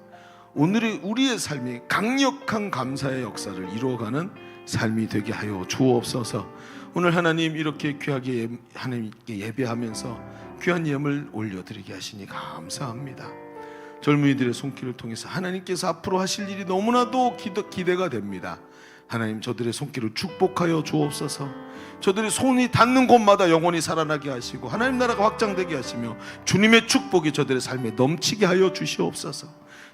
오늘의 우리의 삶이 강력한 감사의 역사를 이루어가는 삶이 되게 하여 주옵소서. 오늘 하나님 이렇게 귀하게 하나님께 예배하면서 귀한 예물 올려드리게 하시니 감사합니다. 젊은이들의 손길을 통해서 하나님께서 앞으로 하실 일이 너무나도 기대가 됩니다. 하나님, 저들의 손길을 축복하여 주옵소서. 저들이 손이 닿는 곳마다 영원히 살아나게 하시고 하나님 나라가 확장되게 하시며 주님의 축복이 저들의 삶에 넘치게 하여 주시옵소서.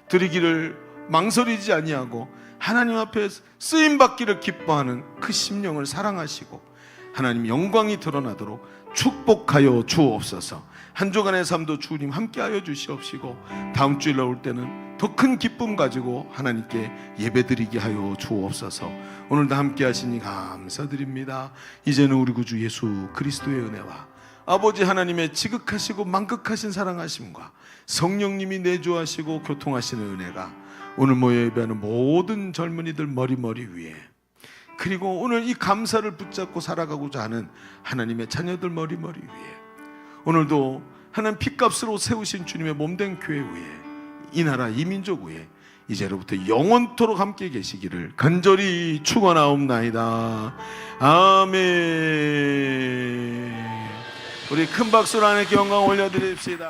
드리기를 망설이지 아니하고 하나님 앞에 쓰임받기를 기뻐하는 그 심령을 사랑하시고 하나님 영광이 드러나도록 축복하여 주옵소서. 한 주간의 삶도 주님 함께하여 주시옵시고 다음 주일 나올 때는 더 큰 기쁨 가지고 하나님께 예배드리게 하여 주옵소서. 오늘도 함께 하시니 감사드립니다. 이제는 우리 구주 예수 그리스도의 은혜와 아버지 하나님의 지극하시고 만극하신 사랑하심과 성령님이 내주하시고 교통하시는 은혜가 오늘 모여 예배하는 모든 젊은이들 머리 위에, 그리고 오늘 이 감사를 붙잡고 살아가고자 하는 하나님의 자녀들 머리 위에, 오늘도 하나님 핏값으로 세우신 주님의 몸된 교회 위에, 이 나라 이 민족 위에 이제로부터 영원토록 함께 계시기를 간절히 축원하옵나이다. 아멘. 우리 큰 박수로 하나님께 영광 올려드립시다.